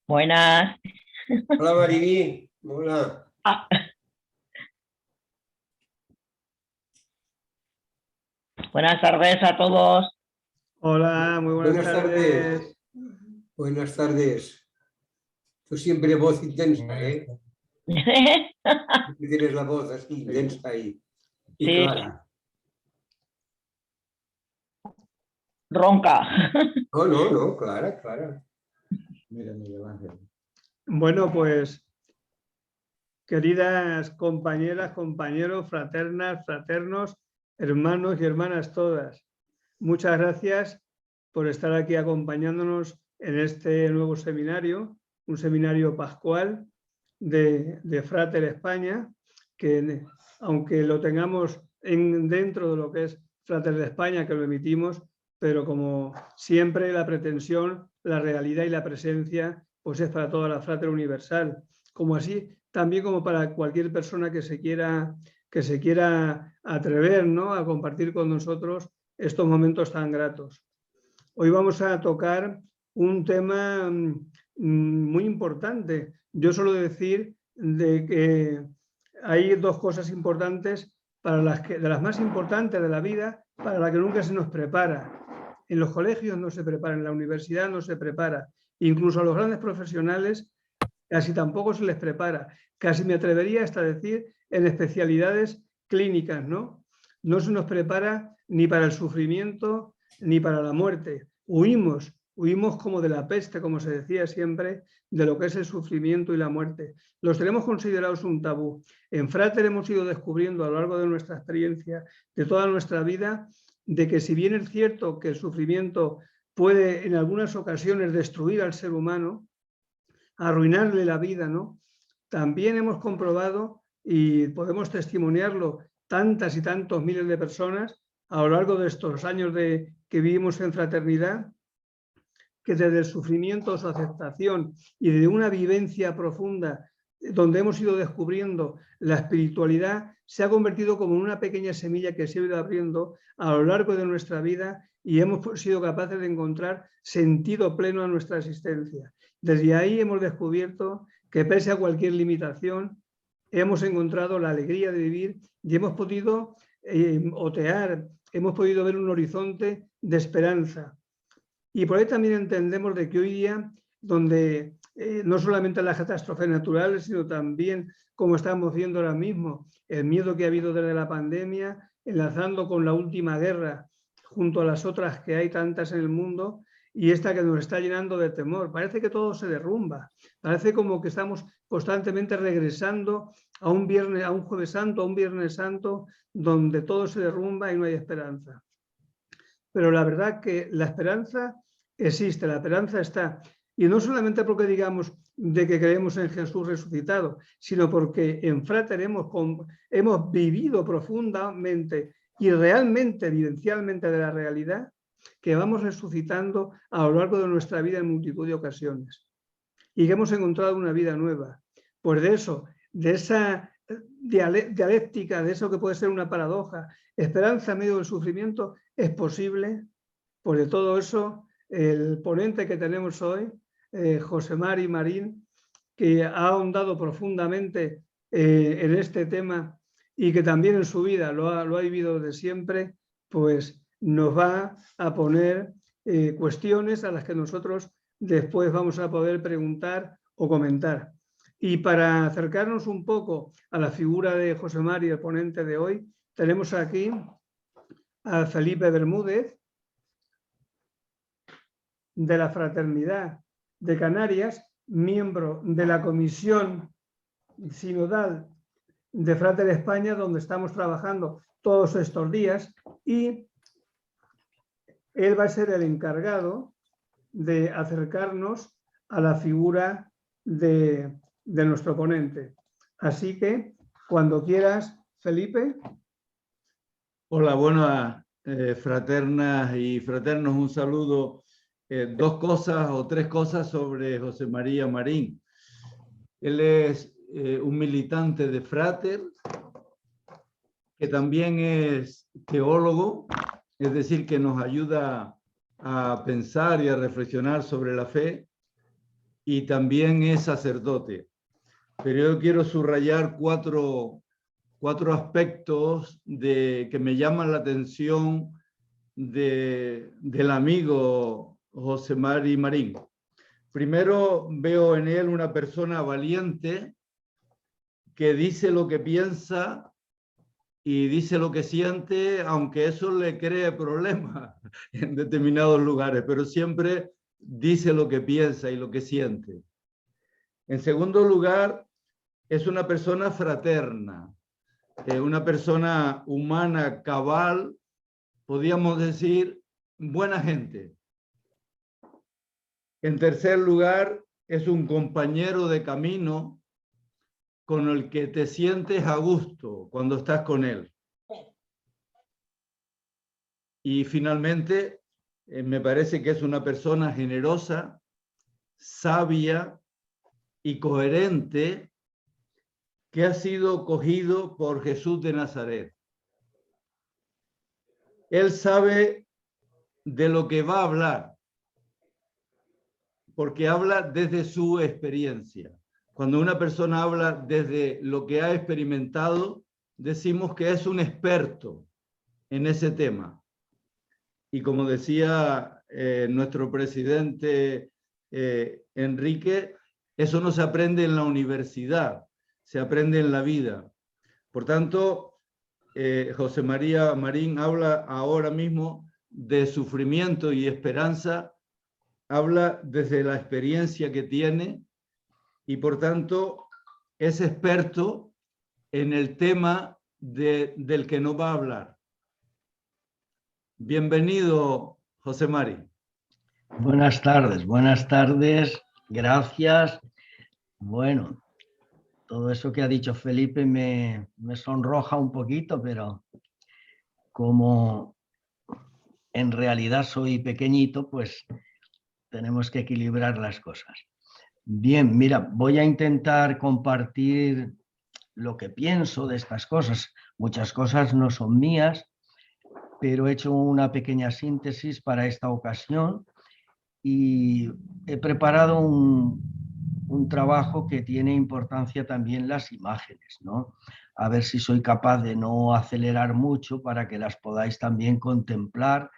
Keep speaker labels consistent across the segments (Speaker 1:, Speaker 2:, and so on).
Speaker 1: Buenas.
Speaker 2: Hola Mariví, hola.
Speaker 1: Buenas tardes a todos.
Speaker 3: Hola, muy buenas tardes.
Speaker 2: Buenas tardes. Tú siempre voz intensa, ¿eh? Tienes la voz así, intensa y
Speaker 1: Sí.
Speaker 2: clara.
Speaker 1: Ronca.
Speaker 2: No, clara.
Speaker 3: Mira, bueno, pues, queridas compañeras, compañeros, fraternas, fraternos, hermanos y hermanas todas, muchas gracias por estar aquí acompañándonos en este nuevo seminario, un seminario pascual de Frater España, que aunque lo tengamos dentro de lo que es Frater de España, que lo emitimos, pero como siempre la pretensión, la realidad y la presencia pues es para toda la Frater universal, como así también como para cualquier persona que se quiera atrever, ¿no?, a compartir con nosotros estos momentos tan gratos. Hoy vamos a tocar un tema muy importante. Yo suelo decir de que hay dos cosas importantes de las más importantes de la vida, para las que nunca se nos prepara. En los colegios no se prepara, en la universidad no se prepara, incluso a los grandes profesionales casi tampoco se les prepara. Casi me atrevería hasta decir en especialidades clínicas, ¿no? No se nos prepara ni para el sufrimiento ni para la muerte. Huimos como de la peste, como se decía siempre, de lo que es el sufrimiento y la muerte. Los tenemos considerados un tabú. En Frater hemos ido descubriendo a lo largo de nuestra experiencia, de toda nuestra vida, de que si bien es cierto que el sufrimiento puede en algunas ocasiones destruir al ser humano, arruinarle la vida, ¿no?, también hemos comprobado, y podemos testimoniarlo tantas y tantos miles de personas a lo largo de estos años que vivimos en fraternidad, que desde el sufrimiento, su aceptación y de una vivencia profunda donde hemos ido descubriendo la espiritualidad, se ha convertido como en una pequeña semilla que se ha ido abriendo a lo largo de nuestra vida y hemos sido capaces de encontrar sentido pleno a nuestra existencia. Desde ahí hemos descubierto que pese a cualquier limitación, hemos encontrado la alegría de vivir y hemos podido otear, hemos podido ver un horizonte de esperanza. Y por ahí también entendemos de que hoy día, donde no solamente las catástrofes naturales, sino también, como estamos viendo ahora mismo, el miedo que ha habido desde la pandemia, enlazando con la última guerra, junto a las otras que hay tantas en el mundo, y esta que nos está llenando de temor. Parece que todo se derrumba, parece como que estamos constantemente regresando a un Jueves Santo, a un Viernes Santo, donde todo se derrumba y no hay esperanza. Pero la verdad que la esperanza existe, la esperanza está. Y no solamente porque digamos de que creemos en Jesús resucitado, sino porque en Frater hemos vivido profundamente y realmente, vivencialmente de la realidad, que vamos resucitando a lo largo de nuestra vida en multitud de ocasiones. Y que hemos encontrado una vida nueva. Pues de eso, de esa dialéctica, de eso que puede ser una paradoja, esperanza en medio del sufrimiento, es posible. Pues de todo eso, el ponente que tenemos hoy, José Mari Marín, que ha ahondado profundamente en este tema y que también en su vida lo ha vivido desde siempre, pues nos va a poner cuestiones a las que nosotros después vamos a poder preguntar o comentar. Y para acercarnos un poco a la figura de José Mari, el ponente de hoy, tenemos aquí a Felipe Bermúdez, de la Fraternidad de Canarias, miembro de la Comisión Sinodal de Frater España, donde estamos trabajando todos estos días, y él va a ser el encargado de acercarnos a la figura de nuestro ponente. Así que, cuando quieras, Felipe.
Speaker 4: Hola, buenas fraternas y fraternos, un saludo. Dos cosas o tres cosas sobre José María Marín. Él es un militante de Frater, que también es teólogo, es decir, que nos ayuda a pensar y a reflexionar sobre la fe, y también es sacerdote. Pero yo quiero subrayar cuatro aspectos que me llaman la atención del amigo José Mari Marín. Primero, veo en él una persona valiente que dice lo que piensa y dice lo que siente, aunque eso le cree problemas en determinados lugares, pero siempre dice lo que piensa y lo que siente. En segundo lugar, es una persona fraterna, una persona humana, cabal, podríamos decir, buena gente. En tercer lugar, es un compañero de camino con el que te sientes a gusto cuando estás con él. Y finalmente, me parece que es una persona generosa, sabia y coherente, que ha sido cogido por Jesús de Nazaret. Él sabe de lo que va a hablar, porque habla desde su experiencia. Cuando una persona habla desde lo que ha experimentado, decimos que es un experto en ese tema. Y como decía nuestro presidente Enrique, eso no se aprende en la universidad, se aprende en la vida. Por tanto, José María Marín habla ahora mismo de sufrimiento y esperanza, habla desde la experiencia que tiene y por tanto es experto en el tema del que nos va a hablar. Bienvenido, José Mari.
Speaker 5: Buenas tardes, gracias. Bueno, todo eso que ha dicho Felipe me sonroja un poquito, pero como en realidad soy pequeñito, pues tenemos que equilibrar las cosas. Bien, mira, voy a intentar compartir lo que pienso de estas cosas. Muchas cosas no son mías, pero he hecho una pequeña síntesis para esta ocasión y he preparado un trabajo que tiene importancia también las imágenes, ¿no? A ver si soy capaz de no acelerar mucho para que las podáis también contemplar,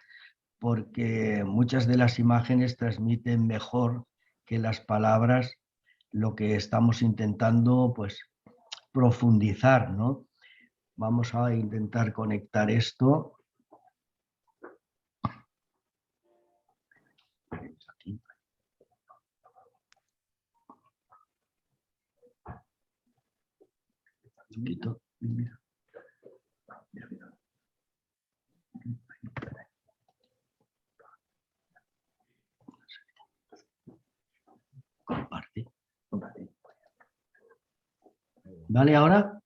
Speaker 5: porque muchas de las imágenes transmiten mejor que las palabras lo que estamos intentando, pues, profundizar, ¿no? Vamos a intentar conectar esto. Compartir. ¿Vale ahora?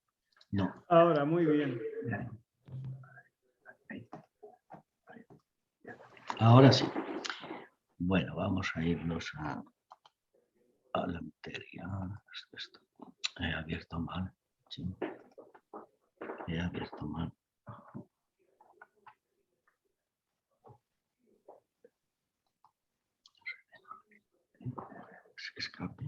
Speaker 5: No.
Speaker 3: Ahora, muy bien.
Speaker 5: Ahora sí. Bueno, vamos a irnos a la materia. Esto. He abierto mal. Sí. He abierto mal. Escape.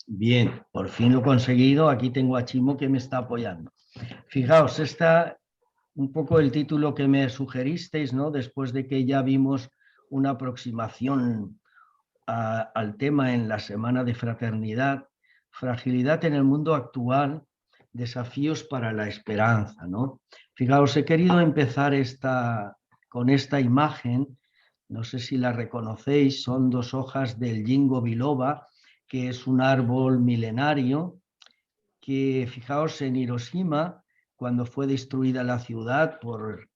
Speaker 5: Bien, por fin lo he conseguido. Aquí tengo a Chimo que me está apoyando. Fijaos, está un poco el título que me sugeristeis, ¿no? Después de que ya vimos una aproximación al tema en la Semana de Fraternidad, fragilidad en el mundo actual, desafíos para la esperanza, ¿no? Fijaos, he querido empezar con esta imagen, no sé si la reconocéis, son dos hojas del Ginkgo biloba, que es un árbol milenario, que fijaos en Hiroshima, cuando fue destruida la ciudad por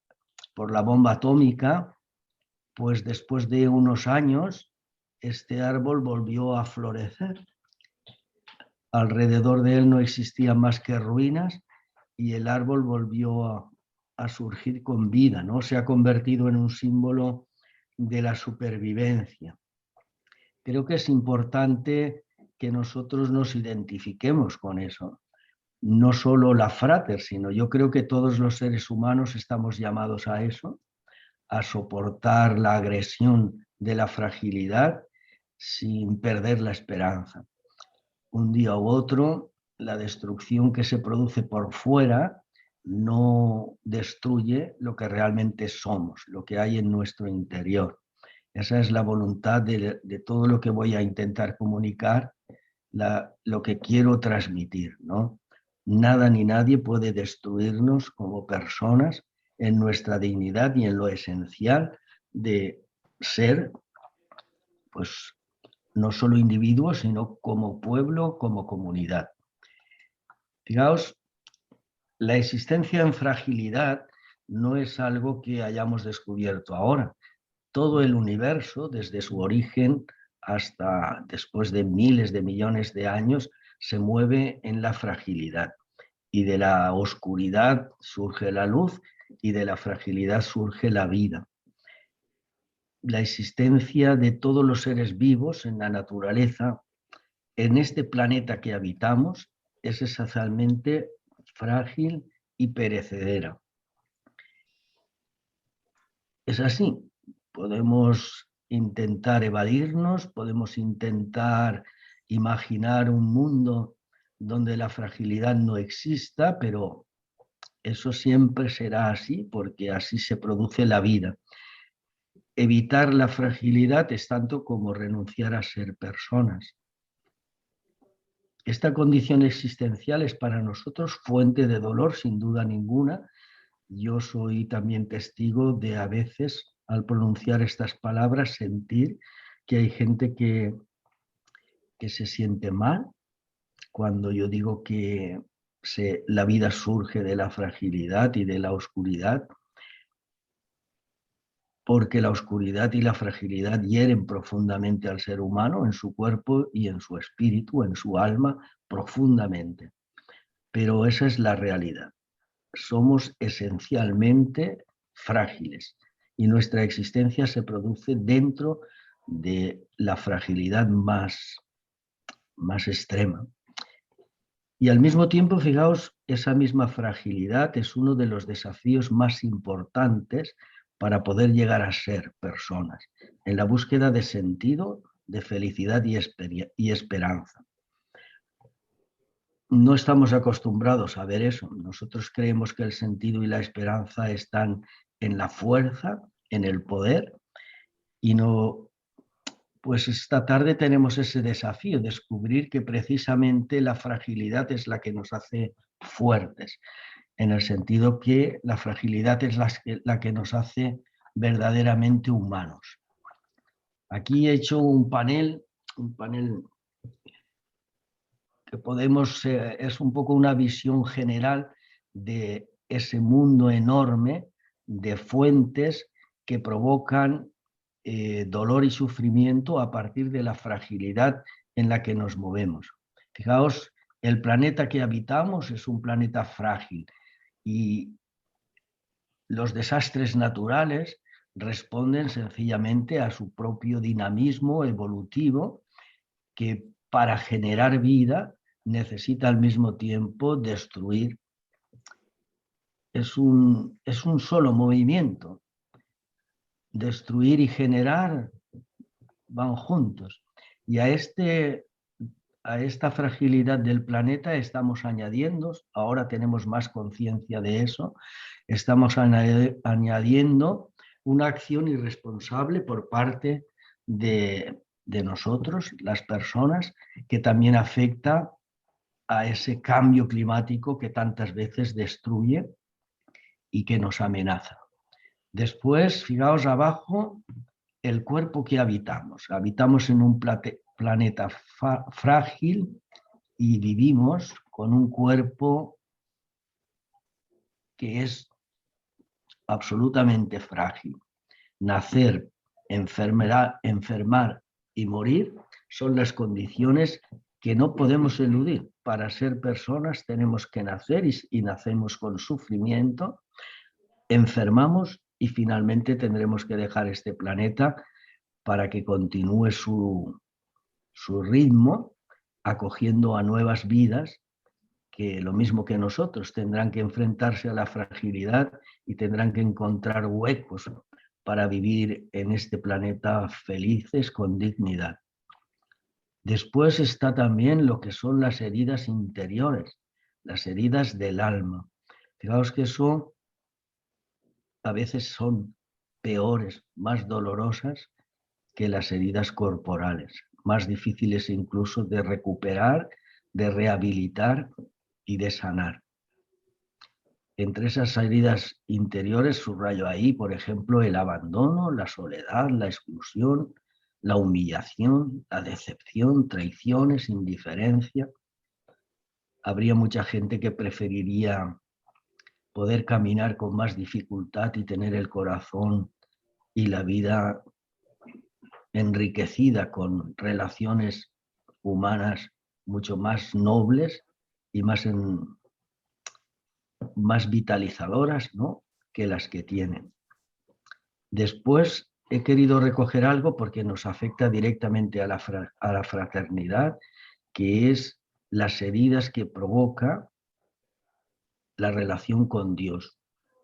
Speaker 5: la bomba atómica, pues después de unos años, este árbol volvió a florecer. Alrededor de él no existían más que ruinas y el árbol volvió a surgir con vida, ¿no? Se ha convertido en un símbolo de la supervivencia. Creo que es importante que nosotros nos identifiquemos con eso. no solo la Frater, sino yo creo que todos los seres humanos estamos llamados a eso, a soportar la agresión de la fragilidad sin perder la esperanza. Un día u otro, la destrucción que se produce por fuera no destruye lo que realmente somos, lo que hay en nuestro interior. Esa es la voluntad de todo lo que voy a intentar comunicar, lo que quiero transmitir, ¿no? Nada ni nadie puede destruirnos como personas en nuestra dignidad y en lo esencial de ser, pues, no solo individuos, sino como pueblo, como comunidad. Fijaos, la existencia en fragilidad no es algo que hayamos descubierto ahora. Todo el universo, desde su origen hasta después de miles de millones de años, se mueve en la fragilidad. Y de la oscuridad surge la luz y de la fragilidad surge la vida. La existencia de todos los seres vivos en la naturaleza, en este planeta que habitamos, es esencialmente frágil y perecedera. Es así. Podemos intentar evadirnos, podemos intentar imaginar un mundo donde la fragilidad no exista, pero eso siempre será así porque así se produce la vida. Evitar la fragilidad es tanto como renunciar a ser personas. Esta condición existencial es para nosotros fuente de dolor, sin duda ninguna. Yo soy también testigo de a veces, al pronunciar estas palabras, sentir que hay gente que se siente mal cuando yo digo que la vida surge de la fragilidad y de la oscuridad, porque la oscuridad y la fragilidad hieren profundamente al ser humano en su cuerpo y en su espíritu, en su alma, profundamente. Pero esa es la realidad. Somos esencialmente frágiles y nuestra existencia se produce dentro de la fragilidad más extrema. Y al mismo tiempo, fijaos, esa misma fragilidad es uno de los desafíos más importantes para poder llegar a ser personas, en la búsqueda de sentido, de felicidad y esperanza. No estamos acostumbrados a ver eso. Nosotros creemos que el sentido y la esperanza están en la fuerza, en el poder, y no, pues esta tarde tenemos ese desafío, descubrir que precisamente la fragilidad es la que nos hace fuertes, en el sentido que la fragilidad es la que nos hace verdaderamente humanos. Aquí he hecho un panel que podemos, es un poco una visión general de ese mundo enorme de fuentes que provocan dolor y sufrimiento a partir de la fragilidad en la que nos movemos. Fijaos, el planeta que habitamos es un planeta frágil y los desastres naturales responden sencillamente a su propio dinamismo evolutivo, que para generar vida necesita al mismo tiempo destruir. Es un solo movimiento. Destruir y generar van juntos. Y a esta fragilidad del planeta estamos añadiendo, ahora tenemos más conciencia de eso, estamos añadiendo una acción irresponsable por parte de nosotros, las personas, que también afecta a ese cambio climático que tantas veces destruye y que nos amenaza. Después, fijaos abajo, el cuerpo que habitamos. Habitamos en un planeta frágil y vivimos con un cuerpo que es absolutamente frágil. Nacer, enfermar y morir son las condiciones que no podemos eludir. Para ser personas tenemos que nacer y nacemos con sufrimiento, enfermamos y finalmente tendremos que dejar este planeta para que continúe su ritmo, acogiendo a nuevas vidas que lo mismo que nosotros tendrán que enfrentarse a la fragilidad y tendrán que encontrar huecos para vivir en este planeta felices con dignidad. Después está también lo que son las heridas interiores, las heridas del alma. Fijaos que eso a veces son peores, más dolorosas que las heridas corporales, más difíciles incluso de recuperar, de rehabilitar y de sanar. Entre esas heridas interiores subrayo ahí, por ejemplo, el abandono, la soledad, la exclusión, la humillación, la decepción, traiciones, indiferencia. Habría mucha gente que preferiría poder caminar con más dificultad y tener el corazón y la vida enriquecida con relaciones humanas mucho más nobles y más vitalizadoras, ¿no?, que las que tienen. Después he querido recoger algo porque nos afecta directamente a la fraternidad, que es las heridas que provoca la relación con Dios,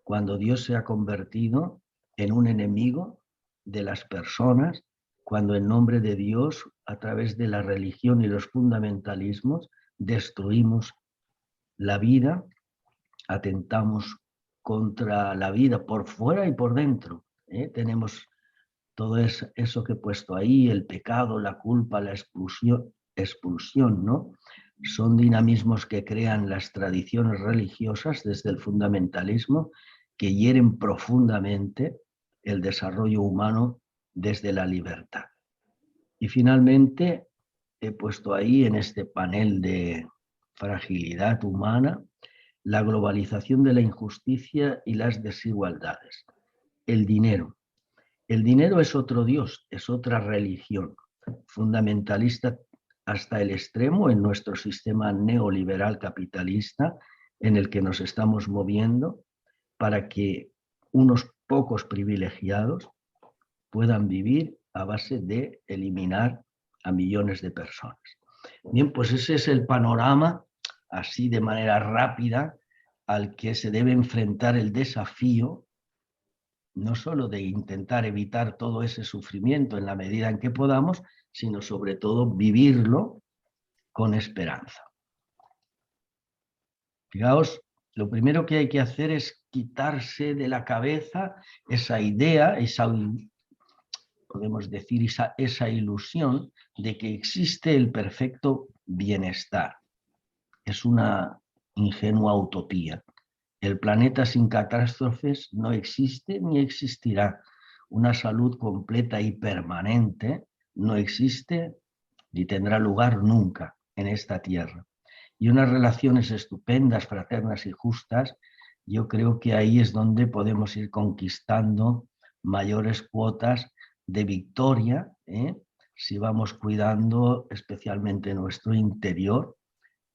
Speaker 5: cuando Dios se ha convertido en un enemigo de las personas, cuando en nombre de Dios, a través de la religión y los fundamentalismos, destruimos la vida, atentamos contra la vida por fuera y por dentro. Tenemos todo eso que he puesto ahí, el pecado, la culpa, la expulsión, ¿no? Son dinamismos que crean las tradiciones religiosas desde el fundamentalismo, que hieren profundamente el desarrollo humano desde la libertad. Y finalmente he puesto ahí en este panel de fragilidad humana la globalización de la injusticia y las desigualdades. El dinero. El dinero es otro Dios, es otra religión, fundamentalista hasta el extremo en nuestro sistema neoliberal capitalista en el que nos estamos moviendo para que unos pocos privilegiados puedan vivir a base de eliminar a millones de personas. Bien, pues ese es el panorama, así de manera rápida, al que se debe enfrentar el desafío, no solo de intentar evitar todo ese sufrimiento en la medida en que podamos, sino sobre todo vivirlo con esperanza. Fijaos, lo primero que hay que hacer es quitarse de la cabeza esa idea, podemos decir, esa ilusión de que existe el perfecto bienestar. Es una ingenua utopía. El planeta sin catástrofes no existe ni existirá. Una salud completa y permanente no existe ni tendrá lugar nunca en esta tierra. Y unas relaciones estupendas, fraternas y justas, yo creo que ahí es donde podemos ir conquistando mayores cuotas de victoria, si vamos cuidando especialmente nuestro interior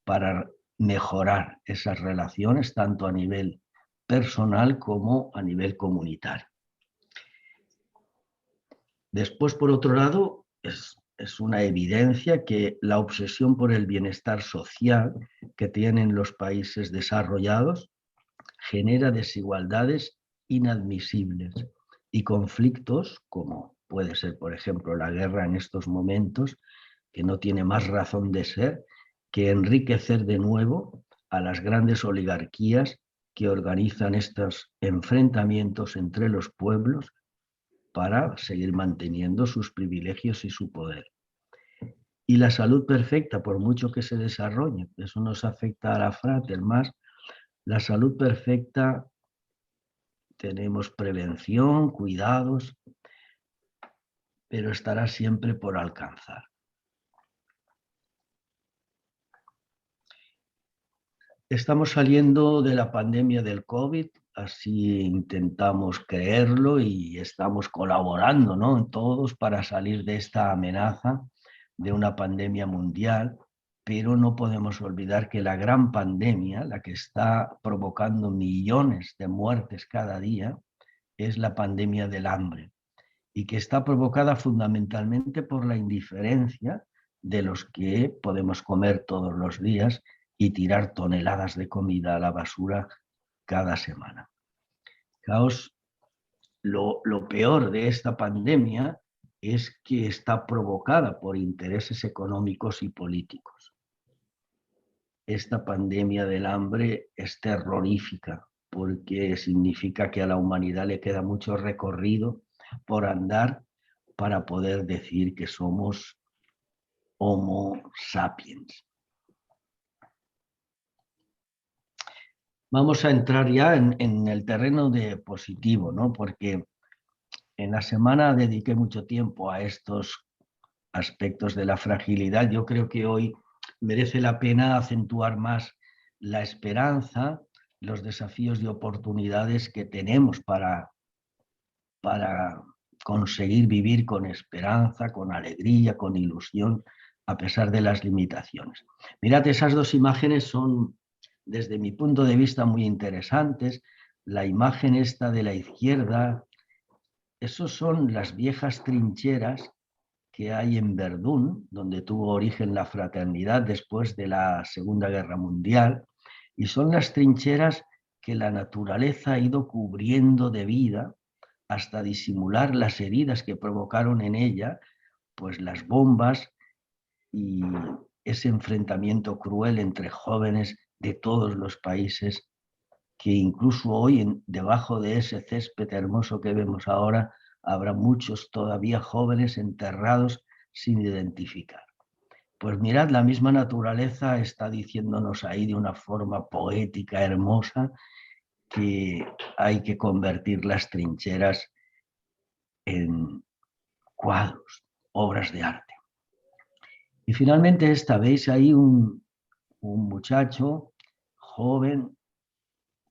Speaker 5: para mejorar esas relaciones tanto a nivel personal como a nivel comunitario. Después, por otro lado, es una evidencia que la obsesión por el bienestar social que tienen los países desarrollados genera desigualdades inadmisibles y conflictos, como puede ser, por ejemplo, la guerra en estos momentos, que no tiene más razón de ser que enriquecer de nuevo a las grandes oligarquías que organizan estos enfrentamientos entre los pueblos para seguir manteniendo sus privilegios y su poder. Y la salud perfecta, por mucho que se desarrolle, eso nos afecta a la frater más, la salud perfecta, tenemos prevención, cuidados, pero estará siempre por alcanzar. Estamos saliendo de la pandemia del COVID, así intentamos creerlo y estamos colaborando, ¿no?, todos para salir de esta amenaza de una pandemia mundial, pero no podemos olvidar que la gran pandemia, la que está provocando millones de muertes cada día, es la pandemia del hambre y que está provocada fundamentalmente por la indiferencia de los que podemos comer todos los días y tirar toneladas de comida a la basura cada semana. Fijaos, lo peor de esta pandemia es que está provocada por intereses económicos y políticos. Esta pandemia del hambre es terrorífica porque significa que a la humanidad le queda mucho recorrido por andar para poder decir que somos Homo sapiens. Vamos a entrar ya en el terreno de positivo, ¿no? Porque en la semana dediqué mucho tiempo a estos aspectos de la fragilidad. Yo creo que hoy merece la pena acentuar más la esperanza, los desafíos y oportunidades que tenemos para conseguir vivir con esperanza, con alegría, con ilusión, a pesar de las limitaciones. Mirad, esas dos imágenes son, desde mi punto de vista, muy interesantes. La imagen esta de la izquierda, esos son las viejas trincheras que hay en Verdún, donde tuvo origen la fraternidad después de la Segunda Guerra Mundial, y son las trincheras que la naturaleza ha ido cubriendo de vida hasta disimular las heridas que provocaron en ella, pues las bombas y ese enfrentamiento cruel entre jóvenes de todos los países, que incluso hoy debajo de ese césped hermoso que vemos ahora habrá muchos todavía jóvenes enterrados sin identificar. Pues mirad, la misma naturaleza está diciéndonos ahí de una forma poética, hermosa, que hay que convertir las trincheras en cuadros, obras de arte. Y finalmente esta, veis ahí un muchacho joven,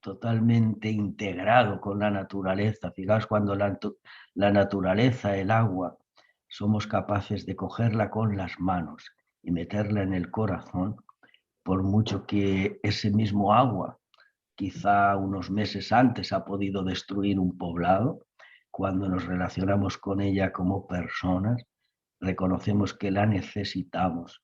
Speaker 5: totalmente integrado con la naturaleza. Fijaos, cuando la naturaleza, el agua, somos capaces de cogerla con las manos y meterla en el corazón, por mucho que ese mismo agua, quizá unos meses antes, ha podido destruir un poblado, cuando nos relacionamos con ella como personas, reconocemos que la necesitamos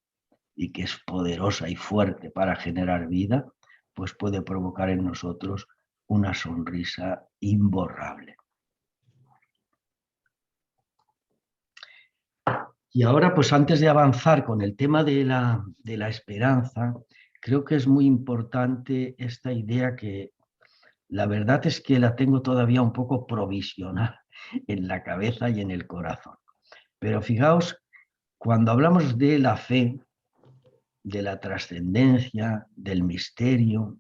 Speaker 5: y que es poderosa y fuerte para generar vida, pues puede provocar en nosotros una sonrisa imborrable. Y ahora, pues antes de avanzar con el tema de la esperanza, creo que es muy importante esta idea que la verdad es que la tengo todavía un poco provisional en la cabeza y en el corazón. Pero fijaos, cuando hablamos de la fe, de la trascendencia, del misterio,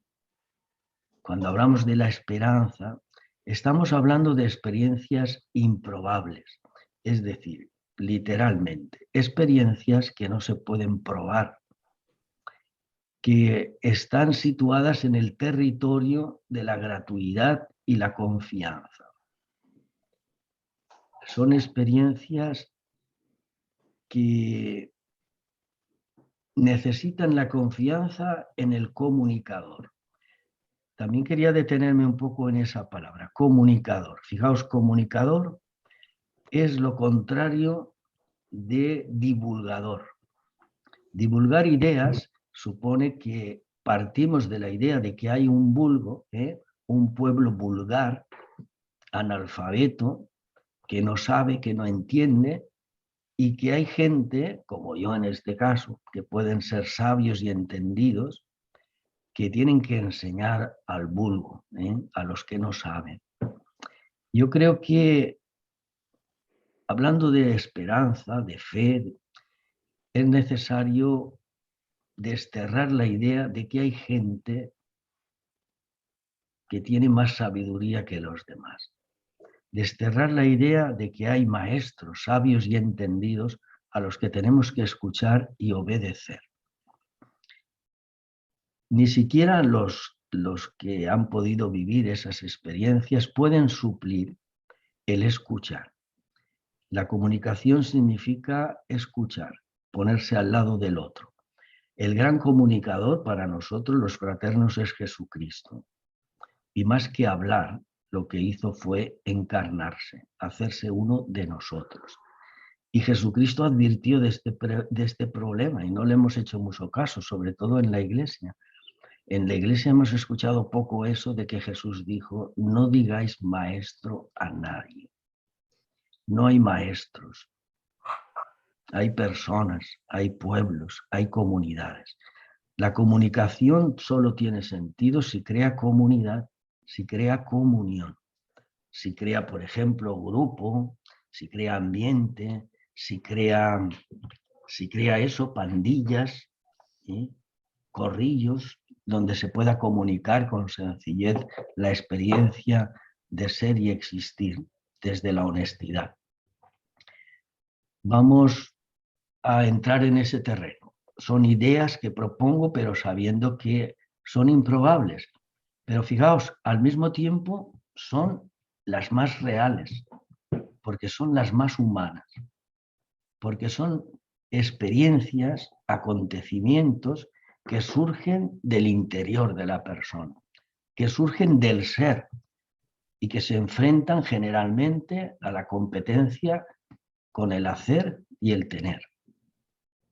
Speaker 5: cuando hablamos de la esperanza, estamos hablando de experiencias improbables, es decir, literalmente, experiencias que no se pueden probar, que están situadas en el territorio de la gratuidad y la confianza. Son experiencias que necesitan la confianza en el comunicador. También quería detenerme un poco en esa palabra, comunicador. Fijaos, comunicador es lo contrario de divulgador. Divulgar ideas supone que partimos de la idea de que hay un vulgo, un pueblo vulgar, analfabeto, que no sabe, que no entiende, y que hay gente, como yo en este caso, que pueden ser sabios y entendidos, que tienen que enseñar al vulgo, a los que no saben. Yo creo que, hablando de esperanza, de fe, es necesario desterrar la idea de que hay gente que tiene más sabiduría que los demás. Desterrar la idea de que hay maestros sabios y entendidos a los que tenemos que escuchar y obedecer. Ni siquiera los que han podido vivir esas experiencias pueden suplir el escuchar. La comunicación significa escuchar, ponerse al lado del otro. El gran comunicador para nosotros, los fraternos, es Jesucristo. Y más que hablar, lo que hizo fue encarnarse, hacerse uno de nosotros. Y Jesucristo advirtió de este problema y no le hemos hecho mucho caso, sobre todo en la Iglesia. En la iglesia hemos escuchado poco eso de que Jesús dijo, no digáis maestro a nadie. No hay maestros. Hay personas, hay pueblos, hay comunidades. La comunicación solo tiene sentido si crea comunidad, si crea comunión, si crea, por ejemplo, grupo, si crea ambiente, si crea eso, pandillas, ¿sí? Corrillos, donde se pueda comunicar con sencillez la experiencia de ser y existir desde la honestidad. Vamos a entrar en ese terreno. Son ideas que propongo, pero sabiendo que son improbables. Pero fijaos, al mismo tiempo son las más reales, porque son las más humanas, porque son experiencias, acontecimientos que surgen del interior de la persona, que surgen del ser y que se enfrentan generalmente a la competencia con el hacer y el tener.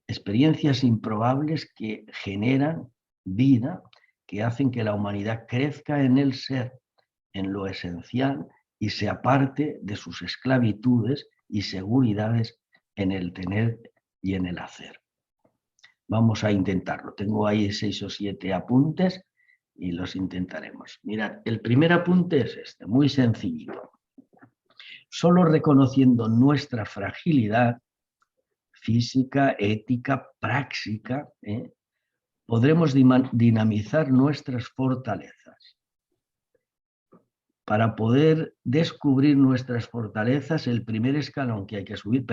Speaker 5: Experiencias improbables que generan vida, que hacen que la humanidad crezca en el ser, en lo esencial, y se aparte de sus esclavitudes y seguridades en el tener y en el hacer. Vamos a intentarlo. Tengo ahí 6 o 7 apuntes y los intentaremos. Mirad, el primer apunte es este, muy sencillito. Solo reconociendo nuestra fragilidad física, ética, práctica, podremos dinamizar nuestras fortalezas. Para poder descubrir nuestras fortalezas, el primer escalón que hay que subir,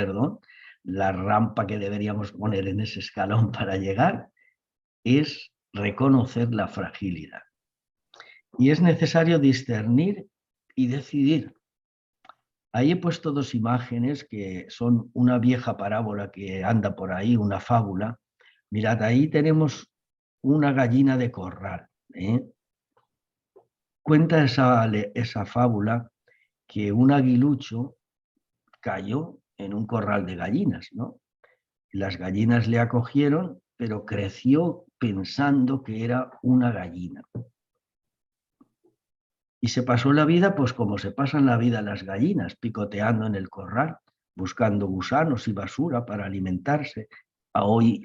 Speaker 5: la rampa que deberíamos poner en ese escalón para llegar, es reconocer la fragilidad. Y es necesario discernir y decidir. Ahí he puesto 2 imágenes que son una vieja parábola que anda por ahí, una fábula. Mirad, ahí tenemos una gallina de corral. Cuenta esa fábula que un aguilucho cayó en un corral de gallinas, ¿no? Las gallinas le acogieron, pero creció pensando que era una gallina. Y se pasó la vida, pues como se pasan la vida las gallinas, picoteando en el corral, buscando gusanos y basura para alimentarse, a hoy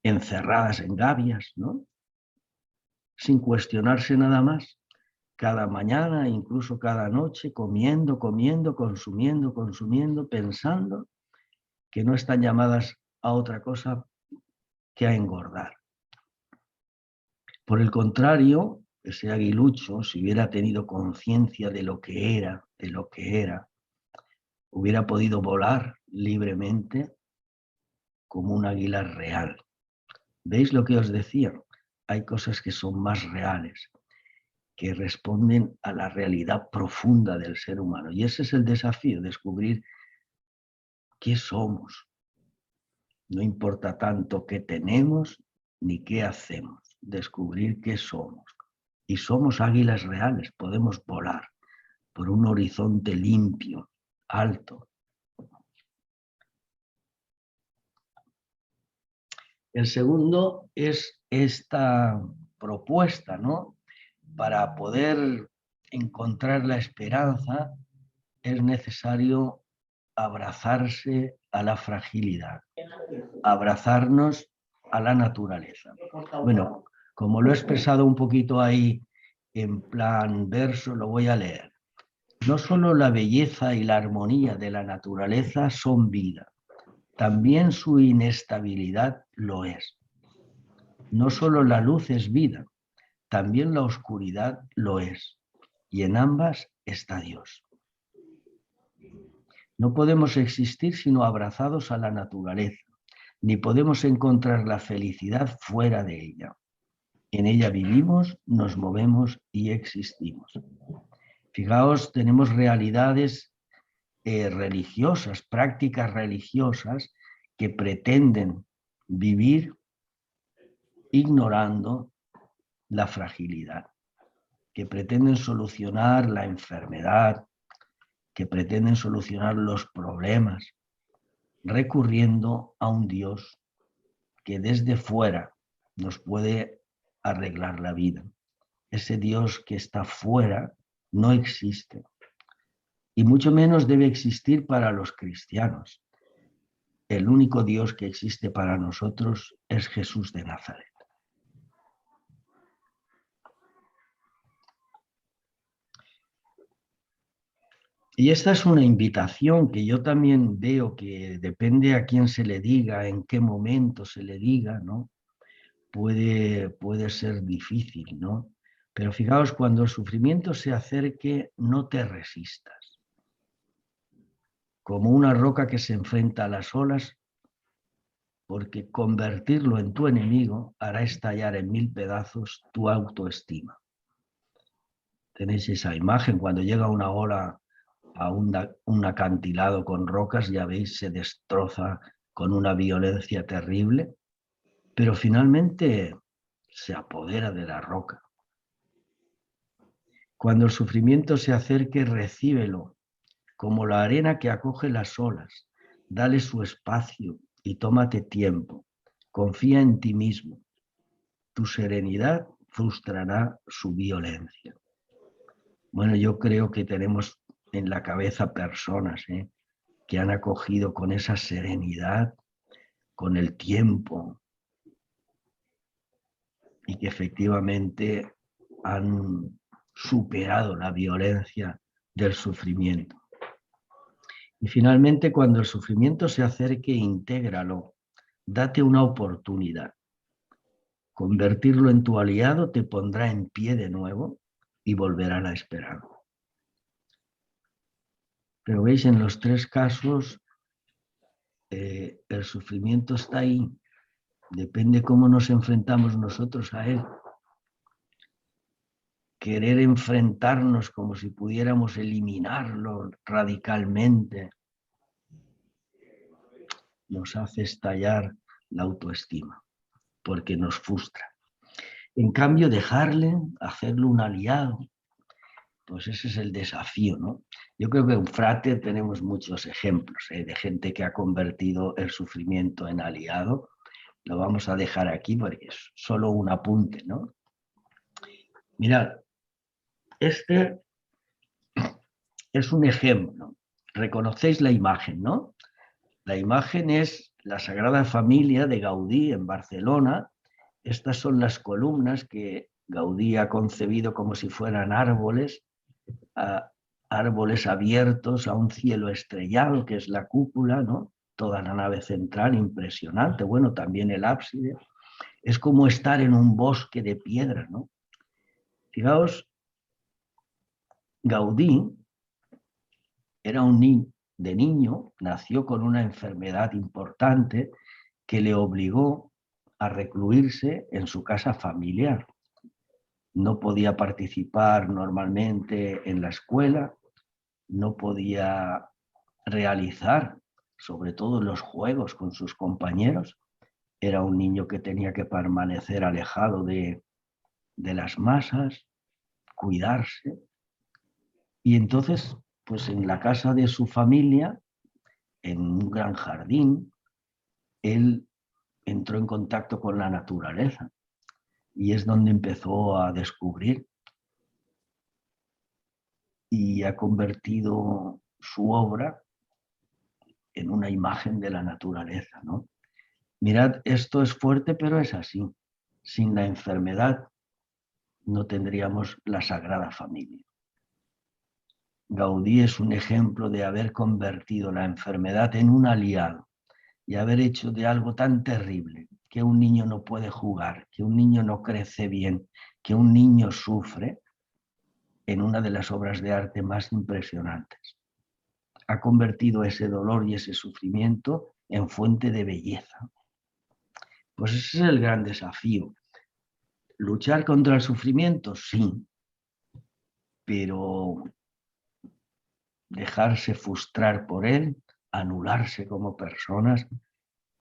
Speaker 5: encerradas en gavias, ¿no? Sin cuestionarse nada más. Cada mañana, incluso cada noche, comiendo, consumiendo, pensando que no están llamadas a otra cosa que a engordar. Por el contrario, ese aguilucho, si hubiera tenido conciencia de lo que era, hubiera podido volar libremente como un águila real. ¿Veis lo que os decía? Hay cosas que son más reales, que responden a la realidad profunda del ser humano. Y ese es el desafío, descubrir qué somos. No importa tanto qué tenemos ni qué hacemos, descubrir qué somos. Y somos águilas reales, podemos volar por un horizonte limpio, alto. El segundo es esta propuesta, ¿no? Para poder encontrar la esperanza es necesario abrazarse a la fragilidad, abrazarnos a la naturaleza. Bueno, como lo he expresado un poquito ahí en plan verso, lo voy a leer. No solo la belleza y la armonía de la naturaleza son vida, también su inestabilidad lo es. No solo la luz es vida, también la oscuridad lo es, y en ambas está Dios. No podemos existir sino abrazados a la naturaleza, ni podemos encontrar la felicidad fuera de ella. En ella vivimos, nos movemos y existimos. Fijaos, tenemos realidades religiosas, prácticas religiosas que pretenden vivir ignorando la fragilidad, que pretenden solucionar la enfermedad, que pretenden solucionar los problemas, recurriendo a un Dios que desde fuera nos puede arreglar la vida. Ese Dios que está fuera no existe. Y mucho menos debe existir para los cristianos. El único Dios que existe para nosotros es Jesús de Nazaret. Y esta es una invitación que yo también veo que depende a quién se le diga, en qué momento se le diga, ¿no? Puede ser difícil, ¿no? Pero fijaos, cuando el sufrimiento se acerque, no te resistas. Como una roca que se enfrenta a las olas, porque convertirlo en tu enemigo hará estallar en 1000 pedazos tu autoestima. Tenéis esa imagen, cuando llega una ola a un acantilado con rocas, ya veis, se destroza con una violencia terrible, pero finalmente se apodera de la roca. Cuando el sufrimiento se acerque, recíbelo, como la arena que acoge las olas. Dale su espacio y tómate tiempo. Confía en ti mismo. Tu serenidad frustrará su violencia. Bueno, yo creo que tenemos en la cabeza personas que han acogido con esa serenidad, con el tiempo, y que efectivamente han superado la violencia del sufrimiento. Y finalmente, cuando el sufrimiento se acerque, intégralo, date una oportunidad. Convertirlo en tu aliado te pondrá en pie de nuevo y volverá la esperanza. Pero veis, en los 3 casos, el sufrimiento está ahí. Depende cómo nos enfrentamos nosotros a él. Querer enfrentarnos como si pudiéramos eliminarlo radicalmente nos hace estallar la autoestima, porque nos frustra. En cambio, dejarle, hacerlo un aliado, pues ese es el desafío, ¿no? Yo creo que en Frate tenemos muchos ejemplos de gente que ha convertido el sufrimiento en aliado. Lo vamos a dejar aquí porque es solo un apunte, ¿no? Mirad, este es un ejemplo. Reconocéis la imagen, ¿no? La imagen es la Sagrada Familia de Gaudí en Barcelona. Estas son las columnas que Gaudí ha concebido como si fueran árboles, árboles abiertos a un cielo estrellado, que es la cúpula, ¿no? Toda la nave central, impresionante. Bueno, también el ábside. Es como estar en un bosque de piedra, ¿no? Fijaos, Gaudí era un niño, nació con una enfermedad importante que le obligó a recluirse en su casa familiar. No podía participar normalmente en la escuela, no podía realizar, sobre todo los juegos con sus compañeros. Era un niño que tenía que permanecer alejado de las masas, cuidarse. Y entonces, pues en la casa de su familia, en un gran jardín, él entró en contacto con la naturaleza y es donde empezó a descubrir y ha convertido su obra en una imagen de la naturaleza, ¿no? Mirad, esto es fuerte, pero es así. Sin la enfermedad no tendríamos la Sagrada Familia. Gaudí es un ejemplo de haber convertido la enfermedad en un aliado y haber hecho de algo tan terrible, que un niño no puede jugar, que un niño no crece bien, que un niño sufre, en una de las obras de arte más impresionantes. Ha convertido ese dolor y ese sufrimiento en fuente de belleza. Pues ese es el gran desafío. ¿Luchar contra el sufrimiento? Sí, pero dejarse frustrar por él, anularse como personas,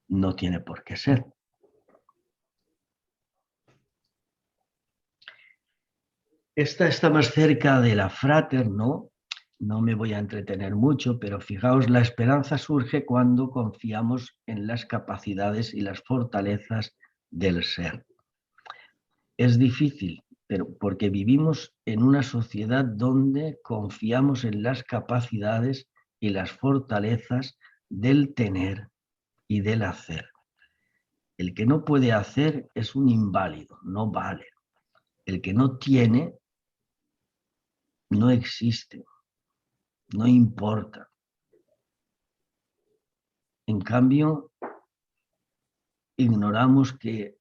Speaker 5: no tiene por qué ser. Esta está más cerca de la Frater, ¿no? No me voy a entretener mucho, pero fijaos, la esperanza surge cuando confiamos en las capacidades y las fortalezas del ser. Es difícil, pero porque vivimos en una sociedad donde confiamos en las capacidades y las fortalezas del tener y del hacer. El que no puede hacer es un inválido, no vale. El que no tiene no existe, no importa. En cambio, ignoramos que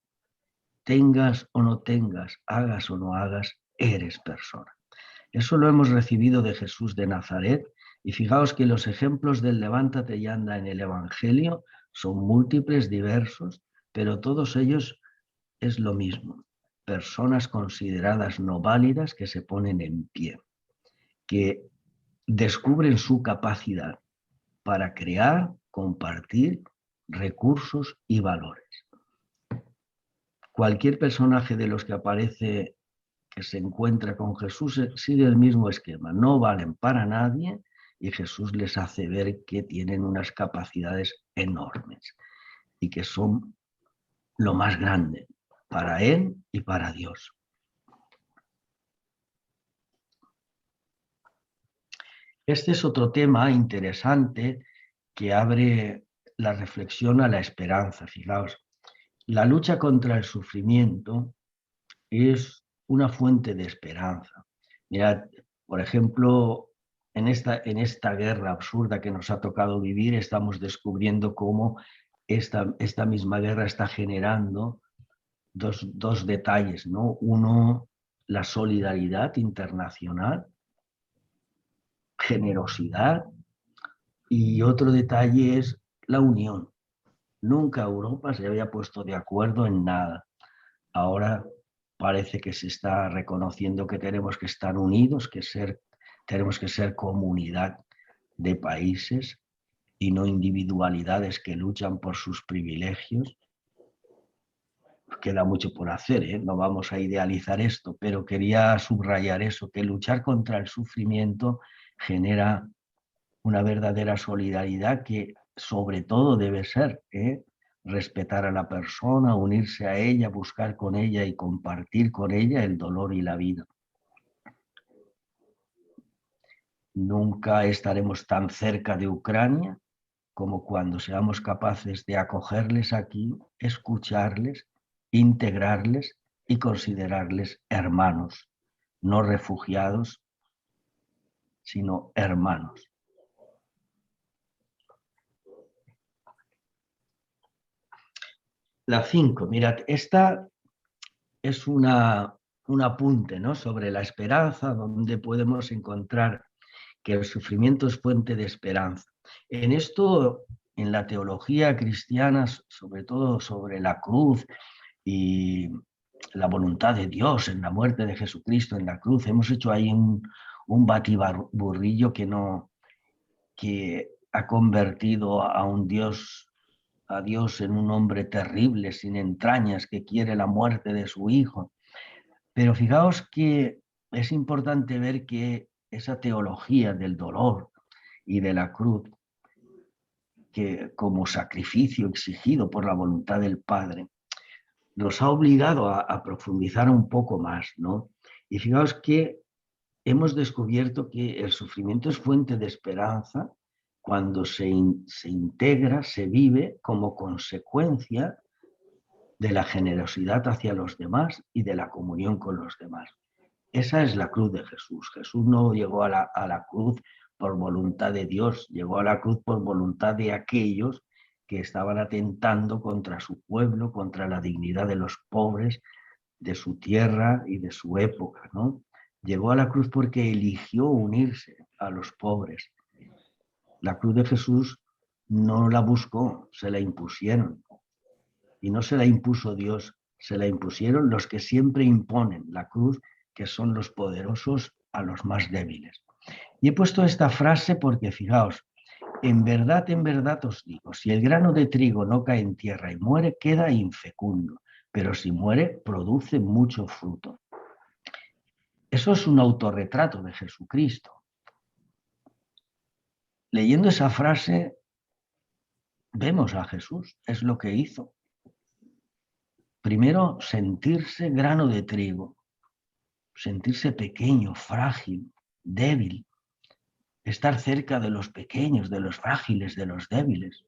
Speaker 5: tengas o no tengas, hagas o no hagas, eres persona. Eso lo hemos recibido de Jesús de Nazaret, y fijaos que los ejemplos del levántate y anda en el Evangelio son múltiples, diversos, pero todos ellos es lo mismo. Personas consideradas no válidas que se ponen en pie, que descubren su capacidad para crear, compartir recursos y valores. Cualquier personaje de los que aparece que se encuentra con Jesús sigue el mismo esquema. No valen para nadie y Jesús les hace ver que tienen unas capacidades enormes y que son lo más grande para Él y para Dios. Este es otro tema interesante que abre la reflexión a la esperanza. Fijaos, la lucha contra el sufrimiento es una fuente de esperanza. Mirad, por ejemplo, en esta guerra absurda que nos ha tocado vivir, estamos descubriendo cómo esta misma guerra está generando dos detalles, ¿no? Uno, la solidaridad internacional, generosidad, y otro detalle es la unión. Nunca Europa se había puesto de acuerdo en nada. Ahora parece que se está reconociendo que tenemos que estar unidos, tenemos que ser comunidad de países y no individualidades que luchan por sus privilegios. Queda mucho por hacer, ¿eh? No vamos a idealizar esto, pero quería subrayar eso, que luchar contra el sufrimiento genera una verdadera solidaridad que sobre todo debe ser respetar a la persona, unirse a ella, buscar con ella y compartir con ella el dolor y la vida. Nunca estaremos tan cerca de Ucrania como cuando seamos capaces de acogerles aquí, escucharles, integrarles y considerarles hermanos, no refugiados, sino hermanos. La 5, mirad, esta es un apunte, ¿no?, sobre la esperanza, donde podemos encontrar que el sufrimiento es fuente de esperanza. En esto, en la teología cristiana, sobre todo sobre la cruz y la voluntad de Dios en la muerte de Jesucristo en la cruz, hemos hecho ahí un batiburrillo que ha convertido a Dios en un hombre terrible, sin entrañas, que quiere la muerte de su hijo. Pero fijaos que es importante ver que esa teología del dolor y de la cruz, que como sacrificio exigido por la voluntad del Padre, nos ha obligado a profundizar un poco más, ¿no? Y fijaos que hemos descubierto que el sufrimiento es fuente de esperanza cuando se integra, se vive como consecuencia de la generosidad hacia los demás y de la comunión con los demás. Esa es la cruz de Jesús. Jesús no llegó a la cruz por voluntad de Dios, llegó a la cruz por voluntad de aquellos que estaban atentando contra su pueblo, contra la dignidad de los pobres, de su tierra y de su época, ¿no? Llegó a la cruz porque eligió unirse a los pobres. La cruz de Jesús no la buscó, se la impusieron. Y no se la impuso Dios, se la impusieron los que siempre imponen la cruz, que son los poderosos a los más débiles. Y he puesto esta frase porque, fijaos, en verdad os digo, si el grano de trigo no cae en tierra y muere, queda infecundo, pero si muere, produce mucho fruto. Eso es un autorretrato de Jesucristo. Leyendo esa frase, vemos a Jesús, es lo que hizo. primero sentirse grano de trigo, sentirse pequeño, frágil, débil, estar cerca de los pequeños, de los frágiles, de los débiles.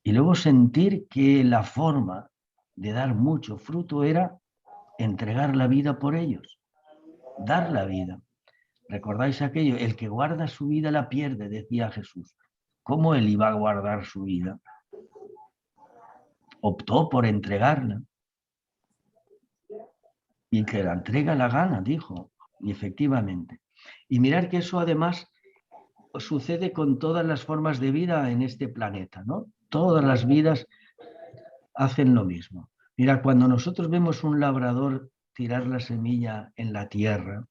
Speaker 5: Y luego sentir que la forma de dar mucho fruto era entregar la vida por ellos, dar la vida. ¿Recordáis aquello? El que guarda su vida la pierde, decía Jesús. ¿Cómo él iba a guardar su vida? Optó por entregarla. Y que la entrega la gana, dijo. Y efectivamente. Y mirar que eso además sucede con todas las formas de vida en este planeta, ¿no? Todas las vidas hacen lo mismo. Mira, cuando nosotros vemos un labrador tirar la semilla en la tierra,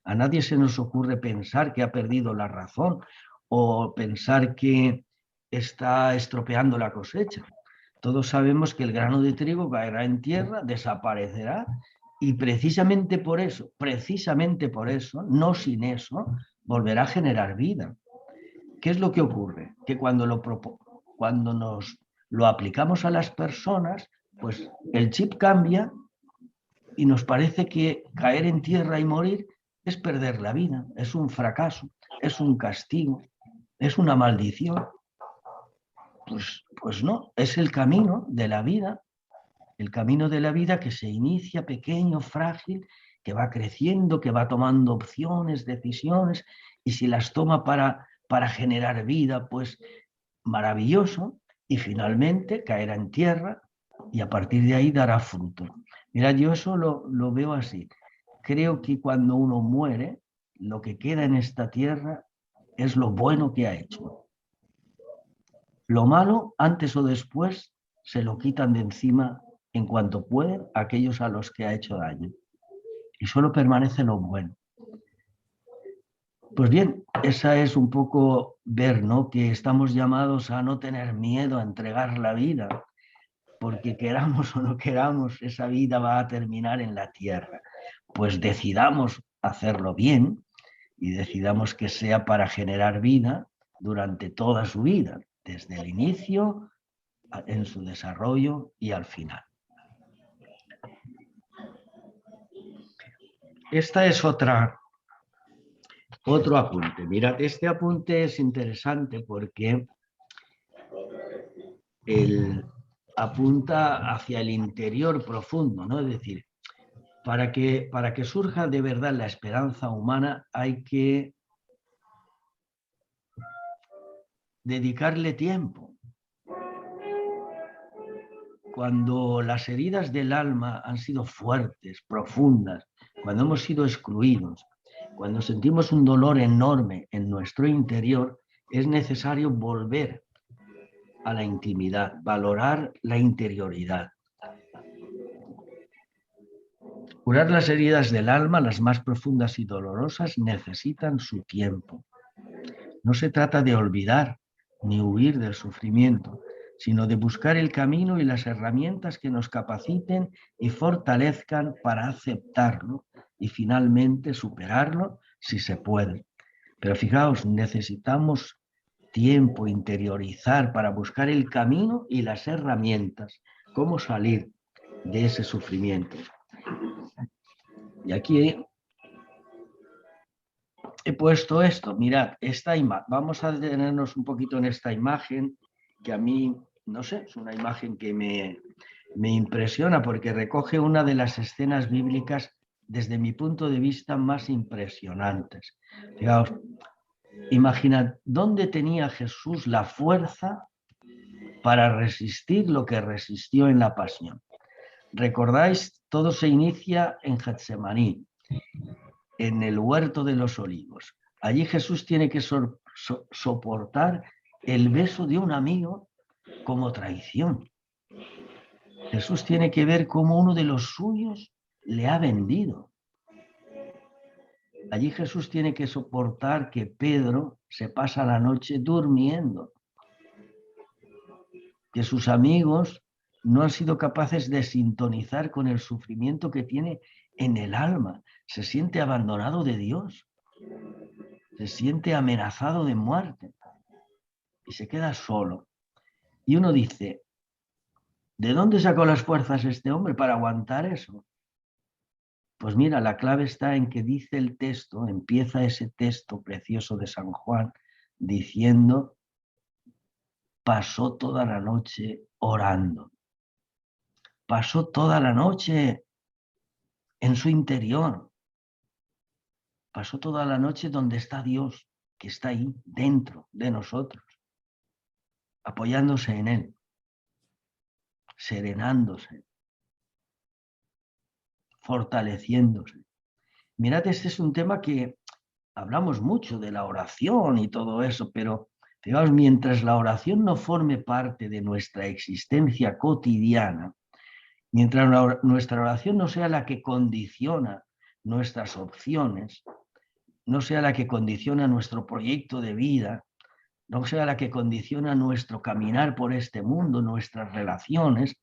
Speaker 5: a nadie se nos ocurre pensar que ha perdido la razón o pensar que está estropeando la cosecha. Todos sabemos que el grano de trigo caerá en tierra, desaparecerá y precisamente por eso, no sin eso, volverá a generar vida. ¿Qué es lo que ocurre? Que cuando nos lo aplicamos a las personas, pues el chip cambia y nos parece que caer en tierra y morir es perder la vida, es un fracaso, es un castigo, es una maldición. Pues no, es el camino de la vida, que se inicia pequeño, frágil, que va creciendo, que va tomando opciones, decisiones, y si las toma para generar vida, pues maravilloso, y finalmente caerá en tierra y a partir de ahí dará fruto. Mira, yo eso lo veo así. Creo que cuando uno muere, lo que queda en esta tierra es lo bueno que ha hecho. Lo malo, antes o después, se lo quitan de encima en cuanto pueden aquellos a los que ha hecho daño. Y solo permanece lo bueno. Pues bien, esa es un poco ver, ¿no? Que estamos llamados a no tener miedo a entregar la vida, porque queramos o no queramos, esa vida va a terminar en la tierra. Pues decidamos hacerlo bien y decidamos que sea para generar vida durante toda su vida, desde el inicio, en su desarrollo y al final. Esta es otro apunte. Mirad, este apunte es interesante porque apunta hacia el interior profundo, ¿no? Es decir, para que surja de verdad la esperanza humana hay que dedicarle tiempo. Cuando las heridas del alma han sido fuertes, profundas, cuando hemos sido excluidos, cuando sentimos un dolor enorme en nuestro interior, es necesario volver a la intimidad, valorar la interioridad. Curar las heridas del alma, las más profundas y dolorosas, necesitan su tiempo. No se trata de olvidar ni huir del sufrimiento, sino de buscar el camino y las herramientas que nos capaciten y fortalezcan para aceptarlo y finalmente superarlo si se puede. Pero fijaos, necesitamos tiempo, interiorizar para buscar el camino y las herramientas, cómo salir de ese sufrimiento. Y aquí he puesto esto, mirad, vamos a detenernos un poquito en esta imagen que a mí, no sé, es una imagen que me impresiona porque recoge una de las escenas bíblicas desde mi punto de vista más impresionantes. Fijaos, imaginad, ¿dónde tenía Jesús la fuerza para resistir lo que resistió en la pasión? ¿Recordáis? Todo se inicia en Getsemaní, en el huerto de los olivos. Allí Jesús tiene que soportar el beso de un amigo como traición. Jesús tiene que ver cómo uno de los suyos le ha vendido. Allí Jesús tiene que soportar que Pedro se pasa la noche durmiendo, que sus amigos no han sido capaces de sintonizar con el sufrimiento que tiene en el alma. Se siente abandonado de Dios, se siente amenazado de muerte y se queda solo. Y uno dice, ¿De dónde sacó las fuerzas este hombre para aguantar eso? Pues mira, la clave está en que dice el texto, empieza ese texto precioso de San Juan diciendo, pasó toda la noche orando. Pasó toda la noche en su interior. Pasó toda la noche donde está Dios, que está ahí dentro de nosotros, apoyándose en Él, serenándose, fortaleciéndose. Mirad, este es un tema que hablamos mucho de la oración y todo eso, pero fijaos, mientras la oración no forme parte de nuestra existencia cotidiana, mientras nuestra oración no sea la que condiciona nuestras opciones, no sea la que condiciona nuestro proyecto de vida, no sea la que condiciona nuestro caminar por este mundo, nuestras relaciones,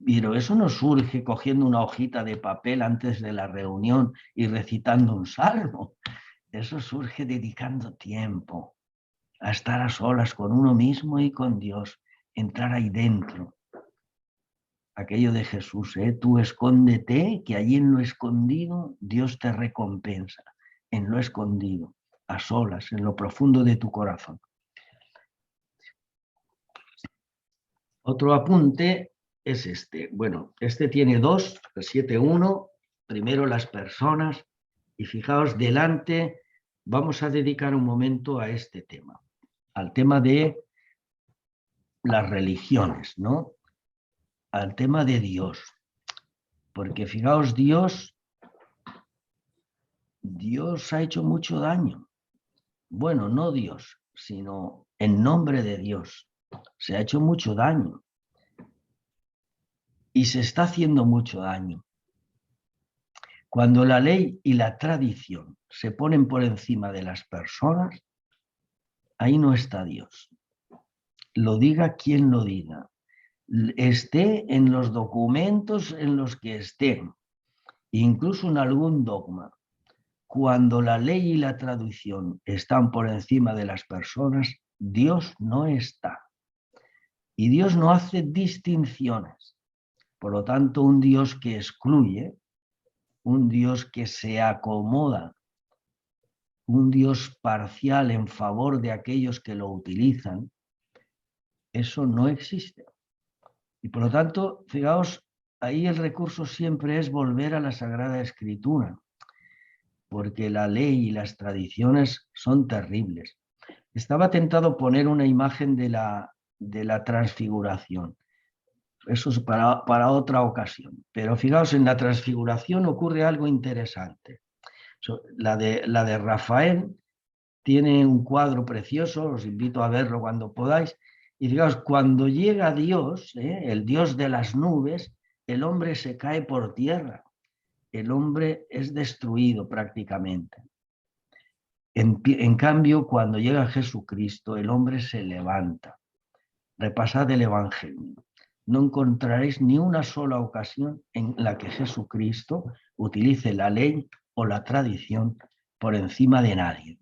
Speaker 5: pero eso no surge cogiendo una hojita de papel antes de la reunión y recitando un salmo. Eso surge dedicando tiempo a estar a solas con uno mismo y con Dios, entrar ahí dentro. Aquello de Jesús, tú escóndete, que allí en lo escondido Dios te recompensa, en lo escondido, a solas, en lo profundo de tu corazón. Otro apunte es este. Bueno, este tiene dos, el 7.1, primero las personas, y fijaos, delante vamos a dedicar un momento a este tema, al tema de las religiones, ¿no? Al tema de Dios. Porque fijaos, Dios ha hecho mucho daño. Bueno, no Dios, sino en nombre de Dios. Se ha hecho mucho daño. Y se está haciendo mucho daño. Cuando la ley y la tradición se ponen por encima de las personas, ahí no está Dios. Lo diga quien lo diga. Esté en los documentos en los que estén, incluso en algún dogma. Cuando la ley y la tradición están por encima de las personas, Dios no está. Y Dios no hace distinciones. Por lo tanto, un Dios que excluye, un Dios que se acomoda, un Dios parcial en favor de aquellos que lo utilizan, eso no existe. Y por lo tanto, fijaos, ahí el recurso siempre es volver a la Sagrada Escritura, porque la ley y las tradiciones son terribles. Estaba tentado poner una imagen de la transfiguración. Eso es para otra ocasión. Pero fijaos, en la transfiguración ocurre algo interesante. La de Rafael tiene un cuadro precioso, os invito a verlo cuando podáis. Y fijaos, cuando llega Dios, el Dios de las nubes, el hombre se cae por tierra. El hombre es destruido prácticamente. En cambio, cuando llega Jesucristo, el hombre se levanta. Repasad el Evangelio. No encontraréis ni una sola ocasión en la que Jesucristo utilice la ley o la tradición por encima de nadie.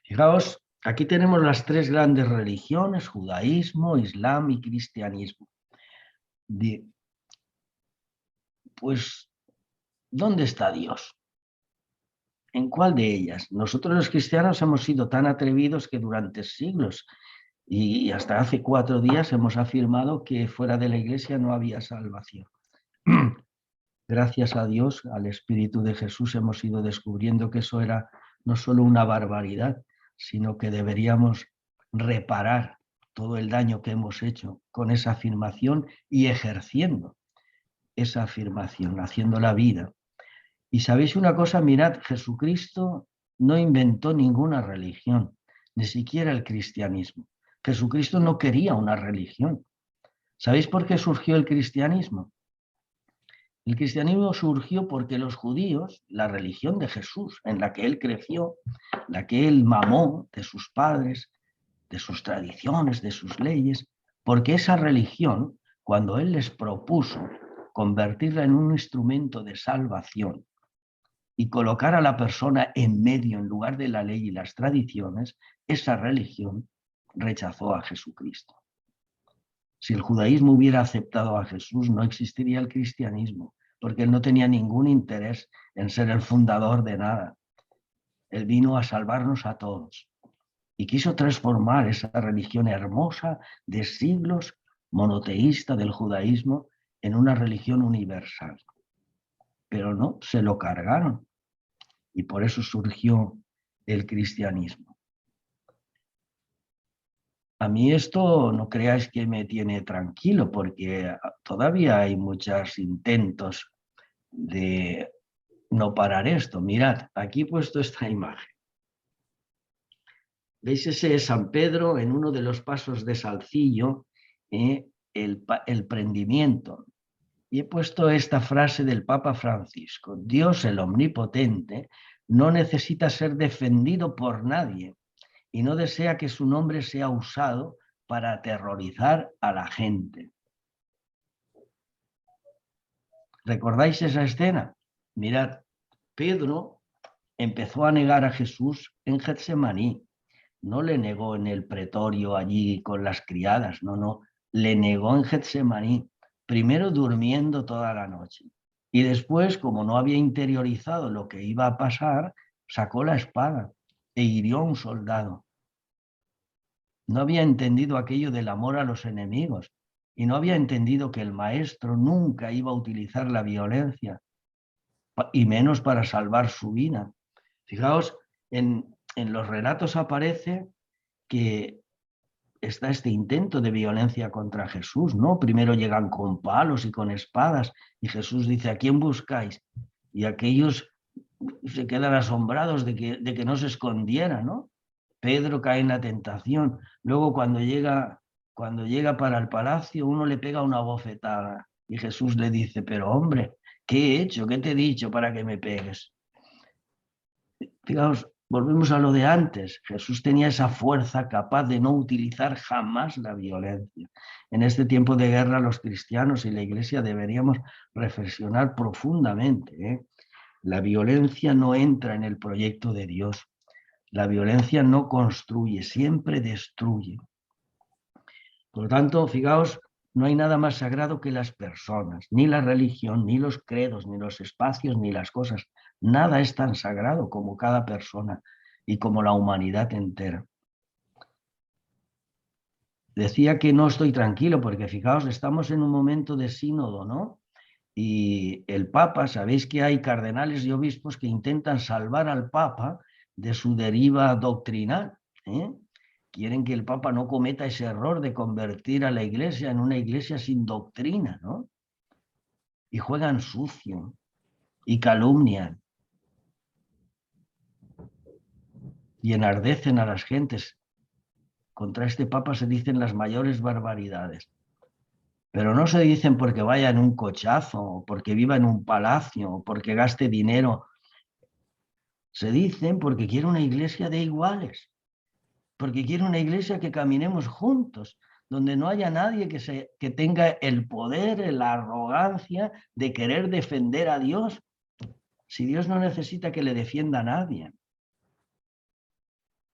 Speaker 5: Fijaos, aquí tenemos las tres grandes religiones, judaísmo, islam y cristianismo. Pues, ¿dónde está Dios? ¿En cuál de ellas? Nosotros los cristianos hemos sido tan atrevidos que durante siglos y hasta hace 4 días hemos afirmado que fuera de la Iglesia no había salvación. Gracias a Dios, al Espíritu de Jesús, hemos ido descubriendo que eso era no solo una barbaridad, sino que deberíamos reparar todo el daño que hemos hecho con esa afirmación y ejerciendo esa afirmación, haciendo la vida. Y sabéis una cosa, mirad, Jesucristo no inventó ninguna religión, ni siquiera el cristianismo. Jesucristo no quería una religión. ¿Sabéis por qué surgió el cristianismo? El cristianismo surgió porque los judíos, la religión de Jesús, en la que él creció, la que él mamó de sus padres, de sus tradiciones, de sus leyes, porque esa religión, cuando él les propuso convertirla en un instrumento de salvación y colocar a la persona en medio en lugar de la ley y las tradiciones, esa religión rechazó a Jesucristo. Si el judaísmo hubiera aceptado a Jesús, no existiría el cristianismo, porque él no tenía ningún interés en ser el fundador de nada. Él vino a salvarnos a todos y quiso transformar esa religión hermosa de siglos, monoteísta del judaísmo, en una religión universal. Pero no, se lo cargaron y por eso surgió el cristianismo. A mí esto no creáis que me tiene tranquilo, porque todavía hay muchos intentos de no parar esto. Mirad, aquí he puesto esta imagen. ¿Veis ese San Pedro en uno de los pasos de Salcillo, el prendimiento? Y he puesto esta frase del Papa Francisco: Dios, el Omnipotente, no necesita ser defendido por nadie y no desea que su nombre sea usado para aterrorizar a la gente. ¿Recordáis esa escena? Mirad, Pedro empezó a negar a Jesús en Getsemaní. No le negó en el pretorio allí con las criadas, no, le negó en Getsemaní, primero durmiendo toda la noche. Y después, como no había interiorizado lo que iba a pasar, sacó la espada e hirió a un soldado. No había entendido aquello del amor a los enemigos y no había entendido que el maestro nunca iba a utilizar la violencia, y menos para salvar su vida. Fijaos, en los relatos aparece que está este intento de violencia contra Jesús, ¿no? Primero llegan con palos y con espadas y Jesús dice: ¿a quién buscáis? Y aquellos se quedan asombrados de que no se escondiera, ¿no? Pedro cae en la tentación. Luego cuando llega para el palacio, uno le pega una bofetada y Jesús le dice: pero hombre, ¿qué he hecho? ¿Qué te he dicho para que me pegues? Fijaos, volvemos a lo de antes. Jesús tenía esa fuerza capaz de no utilizar jamás la violencia. En este tiempo de guerra, los cristianos y la Iglesia deberíamos reflexionar profundamente, ¿eh? La violencia no entra en el proyecto de Dios. La violencia no construye, siempre destruye. Por lo tanto, fijaos, no hay nada más sagrado que las personas, ni la religión, ni los credos, ni los espacios, ni las cosas. Nada es tan sagrado como cada persona y como la humanidad entera. Decía que no estoy tranquilo porque, fijaos, estamos en un momento de sínodo, ¿no? Y el Papa, sabéis que hay cardenales y obispos que intentan salvar al Papa de su deriva doctrinal, ¿eh? Quieren que el Papa no cometa ese error de convertir a la Iglesia en una Iglesia sin doctrina, ¿no? Y juegan sucio y calumnian y enardecen a las gentes. Contra este Papa se dicen las mayores barbaridades. Pero no se dicen porque vaya en un cochazo, o porque viva en un palacio, o porque gaste dinero. Se dicen porque quiere una iglesia de iguales, porque quiere una iglesia que caminemos juntos, donde no haya nadie que tenga el poder, la arrogancia de querer defender a Dios, si Dios no necesita que le defienda a nadie.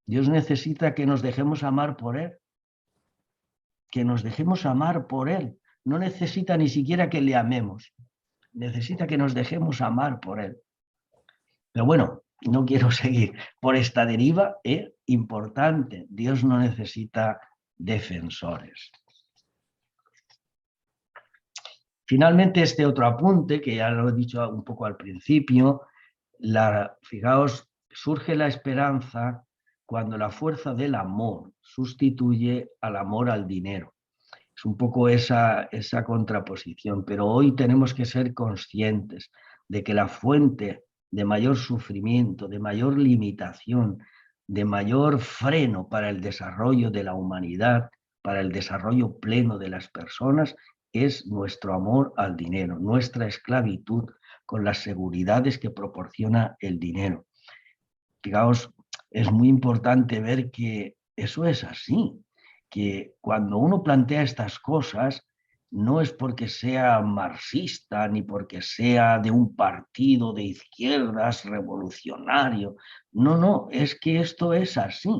Speaker 5: Dios necesita que nos dejemos amar por Él, que nos dejemos amar por Él. No necesita ni siquiera que le amemos, necesita que nos dejemos amar por Él. Pero bueno, no quiero seguir por esta deriva, importante. Dios no necesita defensores. Finalmente, este otro apunte, que ya lo he dicho un poco al principio, fijaos, surge la esperanza cuando la fuerza del amor sustituye al amor al dinero. Es un poco esa contraposición, pero hoy tenemos que ser conscientes de que la fuente de mayor sufrimiento, de mayor limitación, de mayor freno para el desarrollo de la humanidad, para el desarrollo pleno de las personas, es nuestro amor al dinero, nuestra esclavitud con las seguridades que proporciona el dinero. Fijaos, es muy importante ver que eso es así, que cuando uno plantea estas cosas, no es porque sea marxista ni porque sea de un partido de izquierdas revolucionario. No, es que esto es así.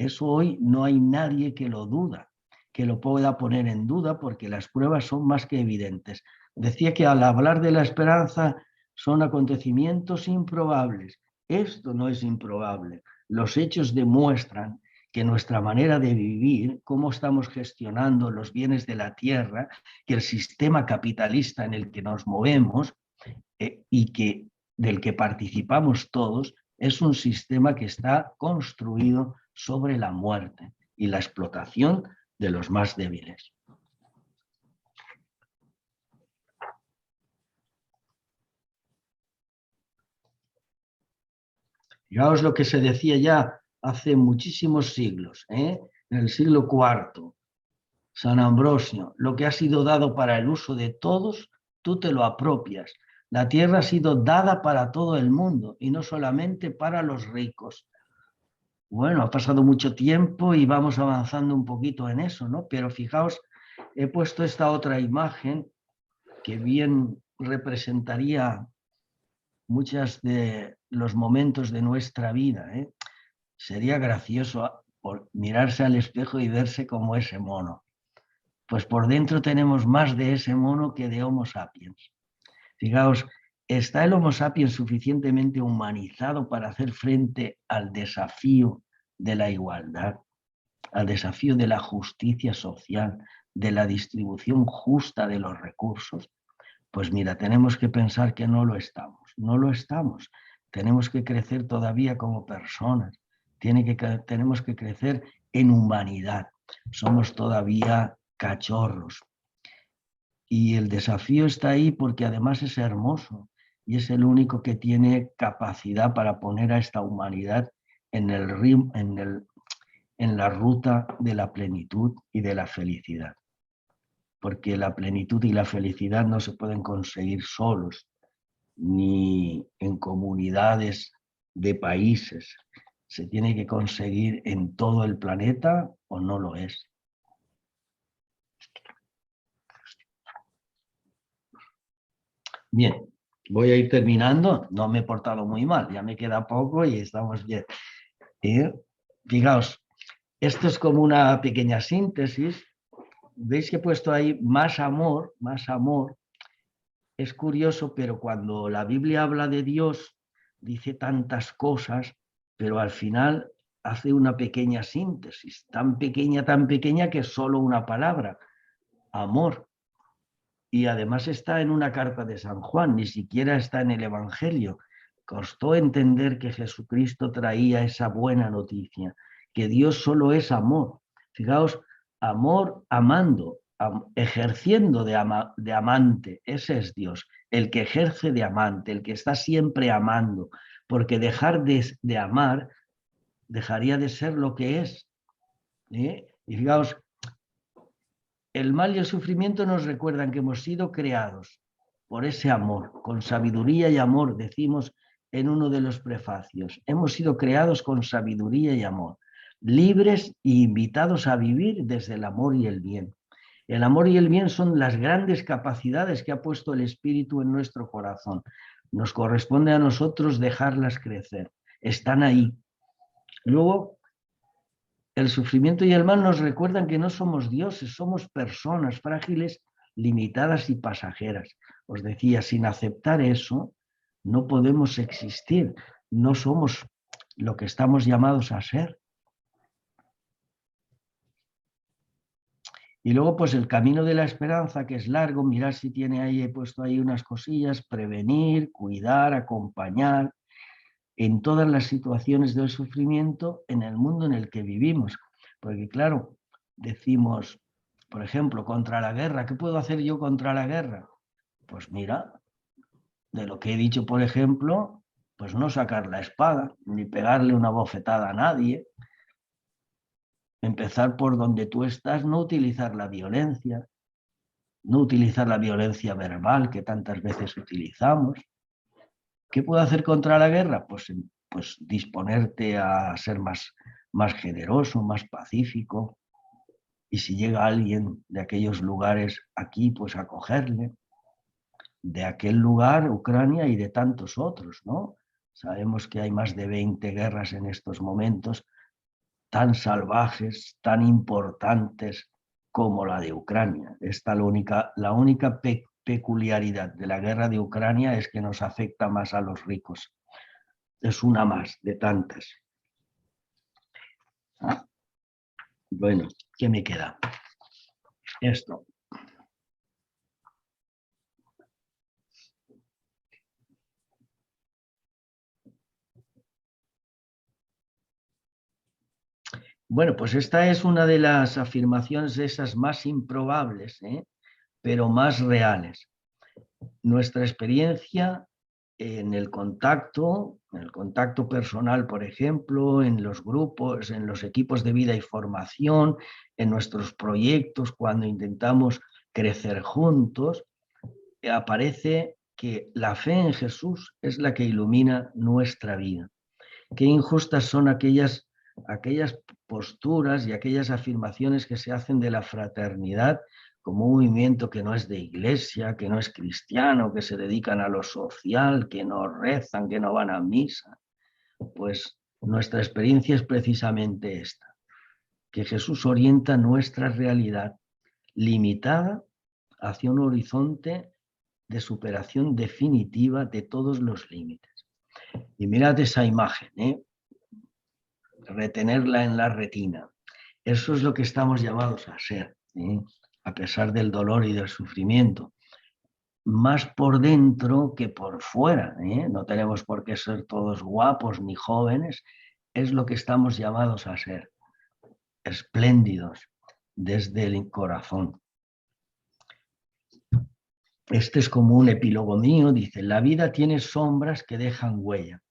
Speaker 5: Eso hoy no hay nadie que lo duda, que lo pueda poner en duda, porque las pruebas son más que evidentes. Decía que al hablar de la esperanza son acontecimientos improbables. Esto no es improbable. Los hechos demuestran que nuestra manera de vivir, cómo estamos gestionando los bienes de la tierra, que el sistema capitalista en el que nos movemos y del que participamos todos, es un sistema que está construido sobre la muerte y la explotación de los más débiles. Fijaos lo que se decía ya hace muchísimos siglos, en el siglo IV, San Ambrosio: lo que ha sido dado para el uso de todos, tú te lo apropias. La tierra ha sido dada para todo el mundo y no solamente para los ricos. Bueno, ha pasado mucho tiempo y vamos avanzando un poquito en eso, ¿no? Pero fijaos, he puesto esta otra imagen que bien representaría muchos de los momentos de nuestra vida, Sería gracioso mirarse al espejo y verse como ese mono. Pues por dentro tenemos más de ese mono que de Homo sapiens. Fijaos, ¿está el Homo sapiens suficientemente humanizado para hacer frente al desafío de la igualdad, al desafío de la justicia social, de la distribución justa de los recursos? Pues mira, tenemos que pensar que no lo estamos, no lo estamos. Tenemos que crecer todavía como personas, tenemos que crecer en humanidad. Somos todavía cachorros. Y el desafío está ahí porque además es hermoso y es el único que tiene capacidad para poner a esta humanidad en la ruta de la plenitud y de la felicidad. Porque la plenitud y la felicidad no se pueden conseguir solos, ni en comunidades de países. Se tiene que conseguir en todo el planeta o no lo es. Bien, voy a ir terminando. No me he portado muy mal, ya me queda poco y estamos bien. Fijaos, esto es como una pequeña síntesis. Veis que he puesto ahí más amor, más amor. Es curioso, pero cuando la Biblia habla de Dios, dice tantas cosas, pero al final hace una pequeña síntesis, tan pequeña que es solo una palabra: amor. Y además está en una carta de San Juan, ni siquiera está en el Evangelio. Costó entender que Jesucristo traía esa buena noticia, que Dios solo es amor. Fijaos, amor amando, ejerciendo de amante, ese es Dios, el que ejerce de amante, el que está siempre amando, porque dejar de amar dejaría de ser lo que es. Y fijaos, el mal y el sufrimiento nos recuerdan que hemos sido creados por ese amor, con sabiduría y amor, decimos en uno de los prefacios. Hemos sido creados con sabiduría y amor, libres e invitados a vivir desde el amor y el bien. El amor y el bien son las grandes capacidades que ha puesto el Espíritu en nuestro corazón. Nos corresponde a nosotros dejarlas crecer. Están ahí. Luego, el sufrimiento y el mal nos recuerdan que no somos dioses, somos personas frágiles, limitadas y pasajeras. Os decía, sin aceptar eso, no podemos existir, no somos lo que estamos llamados a ser. Y luego, pues el camino de la esperanza, que es largo, mirad si tiene ahí, he puesto ahí unas cosillas: prevenir, cuidar, acompañar en todas las situaciones del sufrimiento en el mundo en el que vivimos. Porque claro, decimos, por ejemplo, contra la guerra, ¿qué puedo hacer yo contra la guerra? Pues mira, de lo que he dicho, por ejemplo, pues no sacar la espada, ni pegarle una bofetada a nadie. Empezar por donde tú estás, no utilizar la violencia, no utilizar la violencia verbal que tantas veces utilizamos. ¿Qué puedo hacer contra la guerra? Pues disponerte a ser más generoso, más pacífico. Y si llega alguien de aquellos lugares aquí, pues acogerle. De aquel lugar, Ucrania, y de tantos otros, ¿no? Sabemos que hay más de 20 guerras en estos momentos tan salvajes, tan importantes como la de Ucrania. La única peculiaridad de la guerra de Ucrania es que nos afecta más a los ricos. Es una más de tantas. Bueno, ¿qué me queda? Esto. Bueno, pues esta es una de las afirmaciones esas más improbables, pero más reales. Nuestra experiencia en el contacto personal, por ejemplo, en los grupos, en los equipos de vida y formación, en nuestros proyectos, cuando intentamos crecer juntos, aparece que la fe en Jesús es la que ilumina nuestra vida. Qué injustas son aquellas posturas y aquellas afirmaciones que se hacen de la fraternidad como un movimiento que no es de iglesia, que no es cristiano, que se dedican a lo social, que no rezan, que no van a misa. Pues nuestra experiencia es precisamente esta, que Jesús orienta nuestra realidad limitada hacia un horizonte de superación definitiva de todos los límites. Y mirad esa imagen, retenerla en la retina. Eso es lo que estamos llamados a ser, a pesar del dolor y del sufrimiento. Más por dentro que por fuera. No tenemos por qué ser todos guapos ni jóvenes. Es lo que estamos llamados a ser. Espléndidos desde el corazón. Este es como un epílogo mío. Dice, la vida tiene sombras que dejan huella,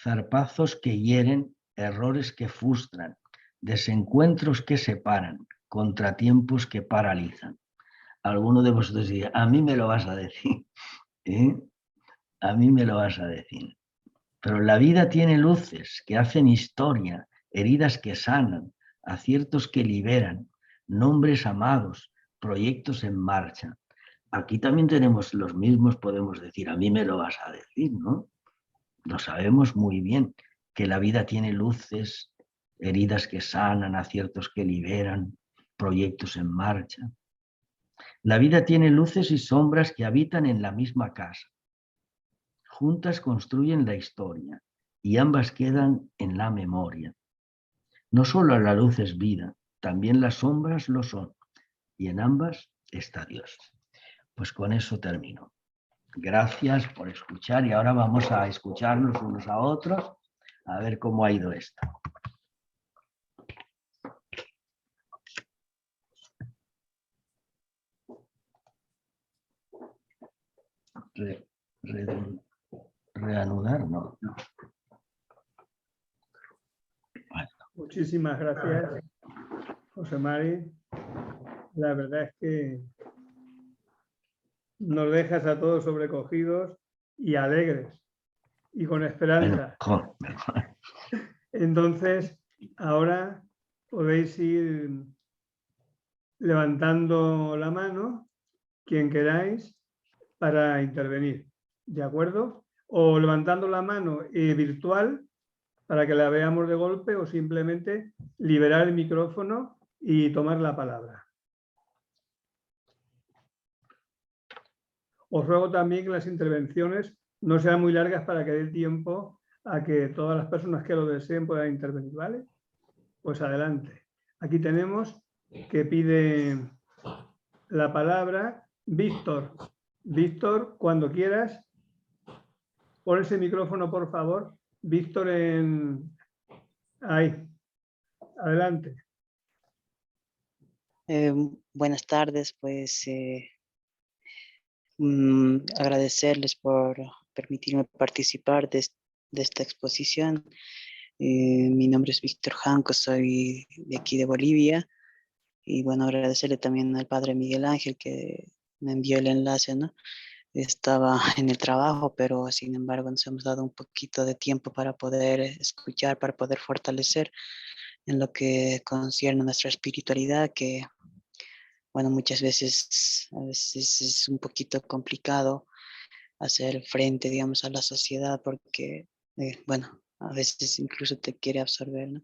Speaker 5: zarpazos que hieren, errores que frustran, desencuentros que separan, contratiempos que paralizan. Alguno de vosotros diría, a mí me lo vas a decir, a mí me lo vas a decir. Pero la vida tiene luces que hacen historia, heridas que sanan, aciertos que liberan, nombres amados, proyectos en marcha. Aquí también tenemos los mismos, podemos decir, a mí me lo vas a decir, ¿no? Lo sabemos muy bien, que la vida tiene luces, heridas que sanan, aciertos que liberan, proyectos en marcha. La vida tiene luces y sombras que habitan en la misma casa. Juntas construyen la historia y ambas quedan en la memoria. No solo la luz es vida, también las sombras lo son, y en ambas está Dios. Pues con eso termino. Gracias por escuchar y ahora vamos a escucharnos unos a otros a ver cómo ha ido esto. Reanudar, no. Bueno.
Speaker 3: Muchísimas gracias, José Mari. La verdad es que nos dejas a todos sobrecogidos y alegres y con esperanza.
Speaker 5: Mejor.
Speaker 3: Entonces, ahora podéis ir levantando la mano, quien queráis, para intervenir, ¿de acuerdo? O levantando la mano virtual para que la veamos de golpe o simplemente liberar el micrófono y tomar la palabra. Os ruego también que las intervenciones no sean muy largas para que dé tiempo a que todas las personas que lo deseen puedan intervenir, ¿vale? Pues adelante. Aquí tenemos que pide la palabra Víctor. Víctor, cuando quieras, pon ese micrófono, por favor. Víctor, ahí. Adelante.
Speaker 6: Buenas tardes, pues agradecerles por permitirme participar de esta exposición. Mi nombre es Víctor Janco, soy de aquí de Bolivia. Y bueno, agradecerle también al padre Miguel Ángel que me envió el enlace, ¿no? Estaba en el trabajo, pero sin embargo nos hemos dado un poquito de tiempo para poder escuchar, para poder fortalecer en lo que concierne a nuestra espiritualidad, que bueno, muchas veces, a veces es un poquito complicado hacer frente, digamos, a la sociedad porque, bueno, a veces incluso te quiere absorber, ¿no?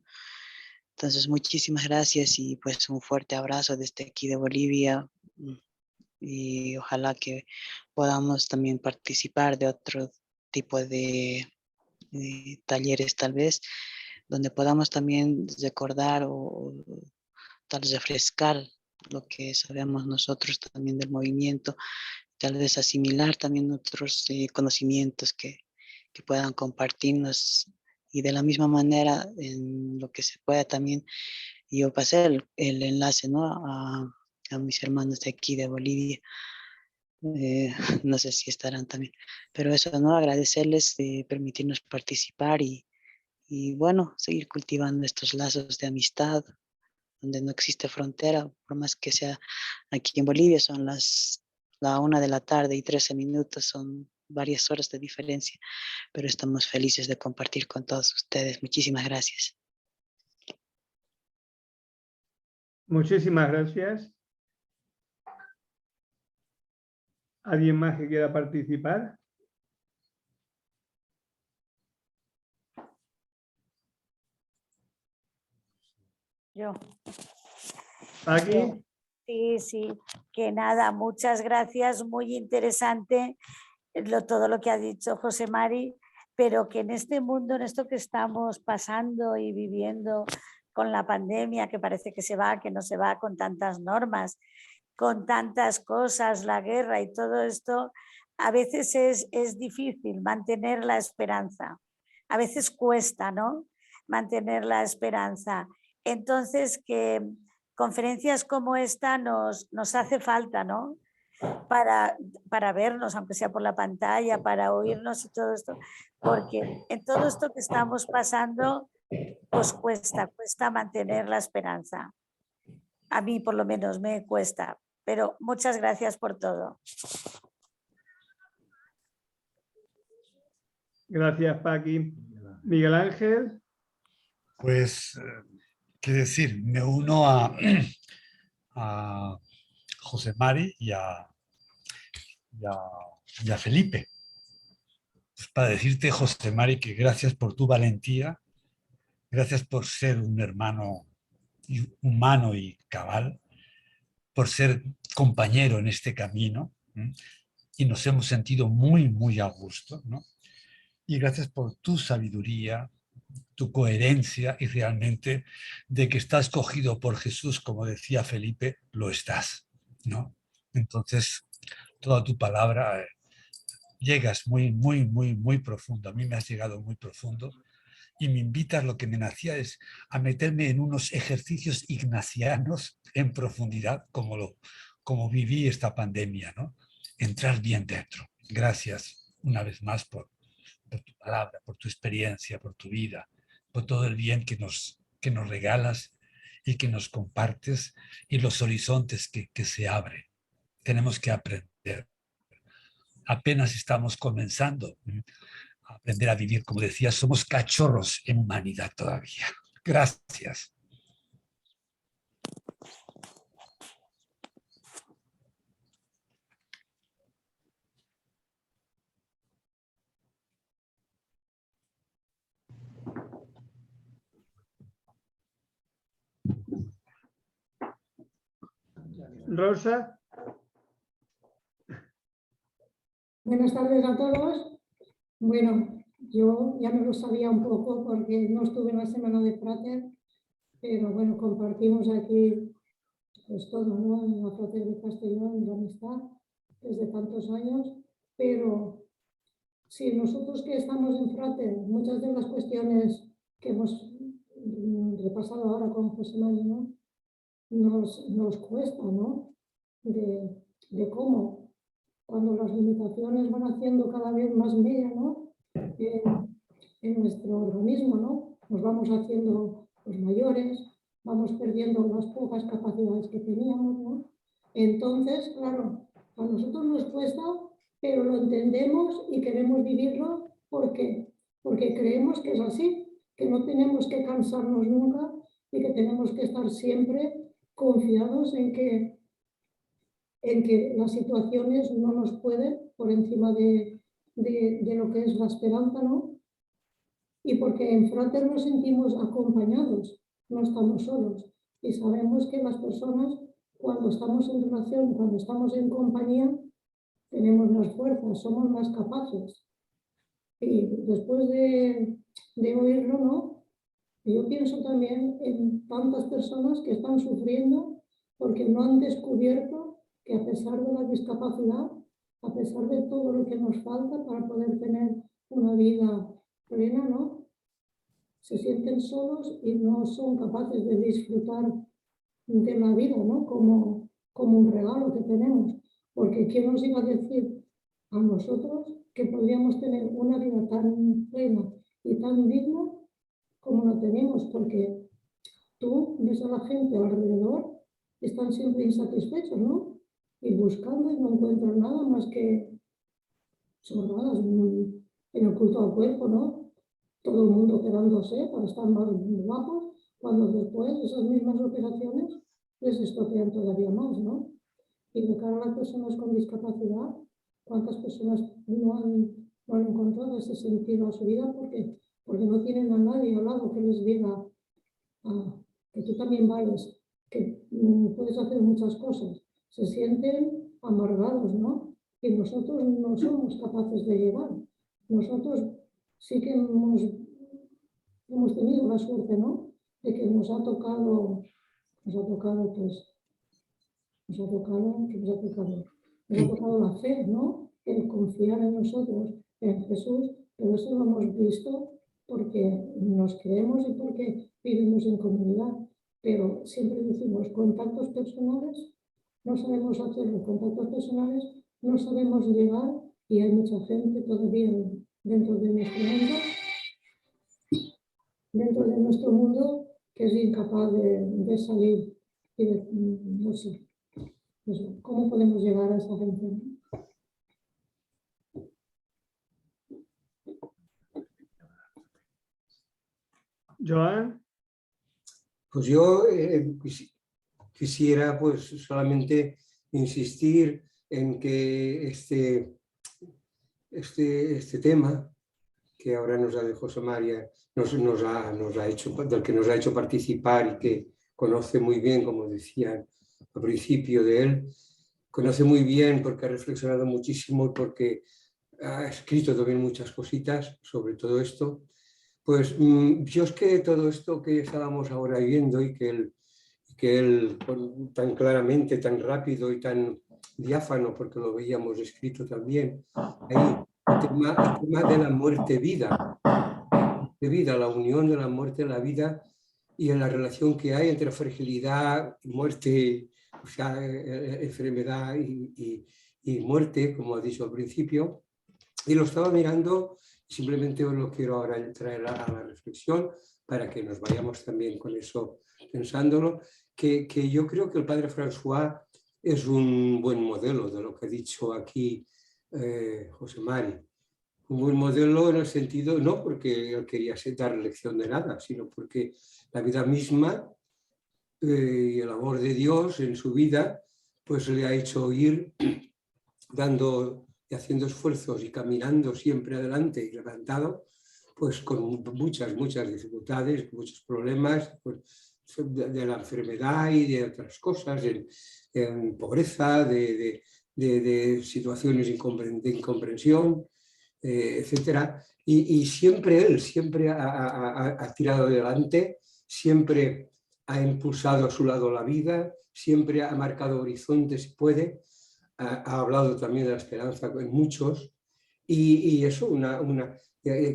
Speaker 6: Entonces, muchísimas gracias y pues un fuerte abrazo desde aquí de Bolivia. Y ojalá que podamos también participar de otro tipo de talleres tal vez, donde podamos también recordar o tal vez refrescar lo que sabemos nosotros también del movimiento, tal vez asimilar también otros conocimientos que puedan compartirnos, y de la misma manera en lo que se pueda también yo pasé el enlace, ¿no? a mis hermanos de aquí de Bolivia. No sé si estarán también, pero eso, ¿no? Agradecerles de permitirnos participar y bueno, seguir cultivando estos lazos de amistad donde no existe frontera, por más que sea aquí en Bolivia son la 1 de la tarde y 13 minutos, son varias horas de diferencia, pero estamos felices de compartir con todos ustedes. Muchísimas gracias.
Speaker 3: Muchísimas gracias. ¿Alguien más que quiera participar?
Speaker 7: Yo.
Speaker 3: ¿Aquí?
Speaker 7: Sí, que nada, muchas gracias, muy interesante todo lo que ha dicho José Mari, pero que en este mundo, en esto que estamos pasando y viviendo con la pandemia, que parece que se va, que no se va, con tantas normas, con tantas cosas, la guerra y todo esto, a veces es difícil mantener la esperanza, a veces cuesta, ¿no? Mantener la esperanza. Entonces, que conferencias como esta nos hace falta, ¿no? Para vernos, aunque sea por la pantalla, para oírnos y todo esto, porque en todo esto que estamos pasando, pues cuesta mantener la esperanza. A mí por lo menos me cuesta, pero muchas gracias por todo.
Speaker 3: Gracias, Paqui. Miguel Ángel.
Speaker 8: Pues, qué decir, me uno a José Mari y a Felipe. Pues para decirte, José Mari, que gracias por tu valentía, gracias por ser un hermano humano y cabal, por ser compañero en este camino, y nos hemos sentido muy, muy a gusto, ¿no? Y gracias por tu sabiduría, tu coherencia y realmente de que estás cogido por Jesús, como decía Felipe, lo estás, ¿no? Entonces, toda tu palabra llegas muy, muy, muy, muy profundo. A mí me has llegado muy profundo y me invitas, lo que me nacía es a meterme en unos ejercicios ignacianos en profundidad, como viví esta pandemia, ¿no? Entrar bien dentro. Gracias una vez más por tu palabra, por tu experiencia, por tu vida, por todo el bien que nos regalas y que nos compartes y los horizontes que se abren. Tenemos que aprender. Apenas estamos comenzando a aprender a vivir, como decía, somos cachorros en humanidad todavía. Gracias.
Speaker 3: Rosa.
Speaker 9: Buenas tardes a todos. Bueno, yo ya me lo sabía un poco porque no estuve en la semana de Frater, pero bueno, compartimos aquí pues todo, ¿no? En la Frater de Castellón, la amistad, desde tantos años, pero sí, nosotros que estamos en Frater, muchas de las cuestiones que hemos repasado ahora con José María, ¿no? nos cuesta, ¿no? De cómo, cuando las limitaciones van haciendo cada vez más mella, ¿no? En nuestro organismo, ¿no? Nos vamos haciendo los mayores, vamos perdiendo las pocas capacidades que teníamos, ¿no? Entonces, claro, a nosotros nos cuesta, pero lo entendemos y queremos vivirlo porque creemos que es así, que no tenemos que cansarnos nunca y que tenemos que estar siempre confiados en que las situaciones no nos pueden por encima de lo que es la esperanza, ¿no? Y porque en Frater nos sentimos acompañados, no estamos solos. Y sabemos que las personas, cuando estamos en relación, cuando estamos en compañía, tenemos más fuerza, somos más capaces. Y después de oírlo, ¿no? Yo pienso también en tantas personas que están sufriendo porque no han descubierto que a pesar de la discapacidad, a pesar de todo lo que nos falta para poder tener una vida plena, ¿no? Se sienten solos y no son capaces de disfrutar de la vida, ¿no? Como un regalo que tenemos. Porque ¿quién nos iba a decir a nosotros que podríamos tener una vida tan plena y tan digna como la tenemos? Porque tú ves a la gente alrededor, están siempre insatisfechos, ¿no? Y buscando y no encuentran nada más que chorradas en el culto al cuerpo, ¿no? Todo el mundo quedándose para estar más guapos, cuando después esas mismas operaciones les estropean todavía más, ¿no? Y de cara a las personas con discapacidad, ¿cuántas personas no han encontrado ese sentido a su vida porque no tienen a nadie al lado que les diga que tú también vales, que puedes hacer muchas cosas? Se sienten amargados, ¿no? Y nosotros no somos capaces de llegar. Nosotros sí que hemos tenido la suerte, ¿no? De que nos ha tocado la fe, ¿no? El confiar en nosotros, en Jesús, pero eso lo hemos visto porque nos creemos y porque vivimos en comunidad. Pero siempre decimos, contactos personales, no sabemos hacerlo, contactos personales, no sabemos llegar, y hay mucha gente todavía dentro de nuestro mundo que es incapaz de salir y de, no sé, ¿cómo podemos llegar a esa gente?
Speaker 3: Joan.
Speaker 2: Pues yo quisiera pues solamente insistir en que este tema que ahora nos ha de José María, nos ha hecho, del que nos ha hecho participar y que conoce muy bien, como decía al principio de él, conoce muy bien porque ha reflexionado muchísimo y porque ha escrito también muchas cositas sobre todo esto. Pues yo es que todo esto que estábamos ahora viendo y que él tan claramente, tan rápido y tan diáfano, porque lo veíamos escrito también, ahí, el tema de la muerte-vida, la unión de la muerte, la vida y en la relación que hay entre fragilidad, muerte, o sea, enfermedad y muerte, como ha dicho al principio. Y lo estaba mirando, simplemente os lo quiero ahora traer a la reflexión para que nos vayamos también con eso pensándolo, que yo creo que el padre François es un buen modelo de lo que ha dicho aquí José Mari. Un buen modelo en el sentido, no porque él quería dar lección de nada, sino porque la vida misma y el amor de Dios en su vida, pues le ha hecho ir dando y haciendo esfuerzos y caminando siempre adelante y levantado, pues con muchas dificultades, muchos problemas pues, de la enfermedad y de otras cosas, en pobreza, de situaciones de incomprensión, etcétera. Y siempre él ha tirado adelante, siempre ha impulsado a su lado la vida, siempre ha marcado horizontes si puede, ha hablado también de la esperanza en muchos, y eso,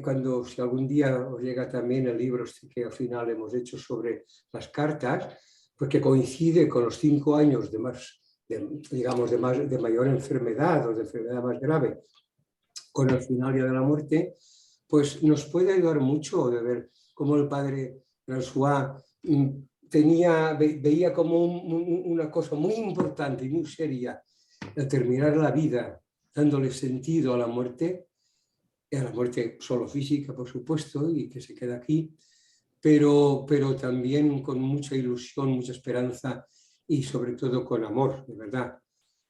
Speaker 2: cuando si algún día os llega también el libro que al final hemos hecho sobre las cartas, porque coincide con los 5 años de mayor enfermedad o de enfermedad más grave, con el final ya de la muerte, pues nos puede ayudar mucho de ver cómo el padre François veía como una cosa muy importante y muy seria el terminar la vida dándole sentido a la muerte solo física, por supuesto, y que se queda aquí, pero también con mucha ilusión, mucha esperanza y sobre todo con amor, de verdad.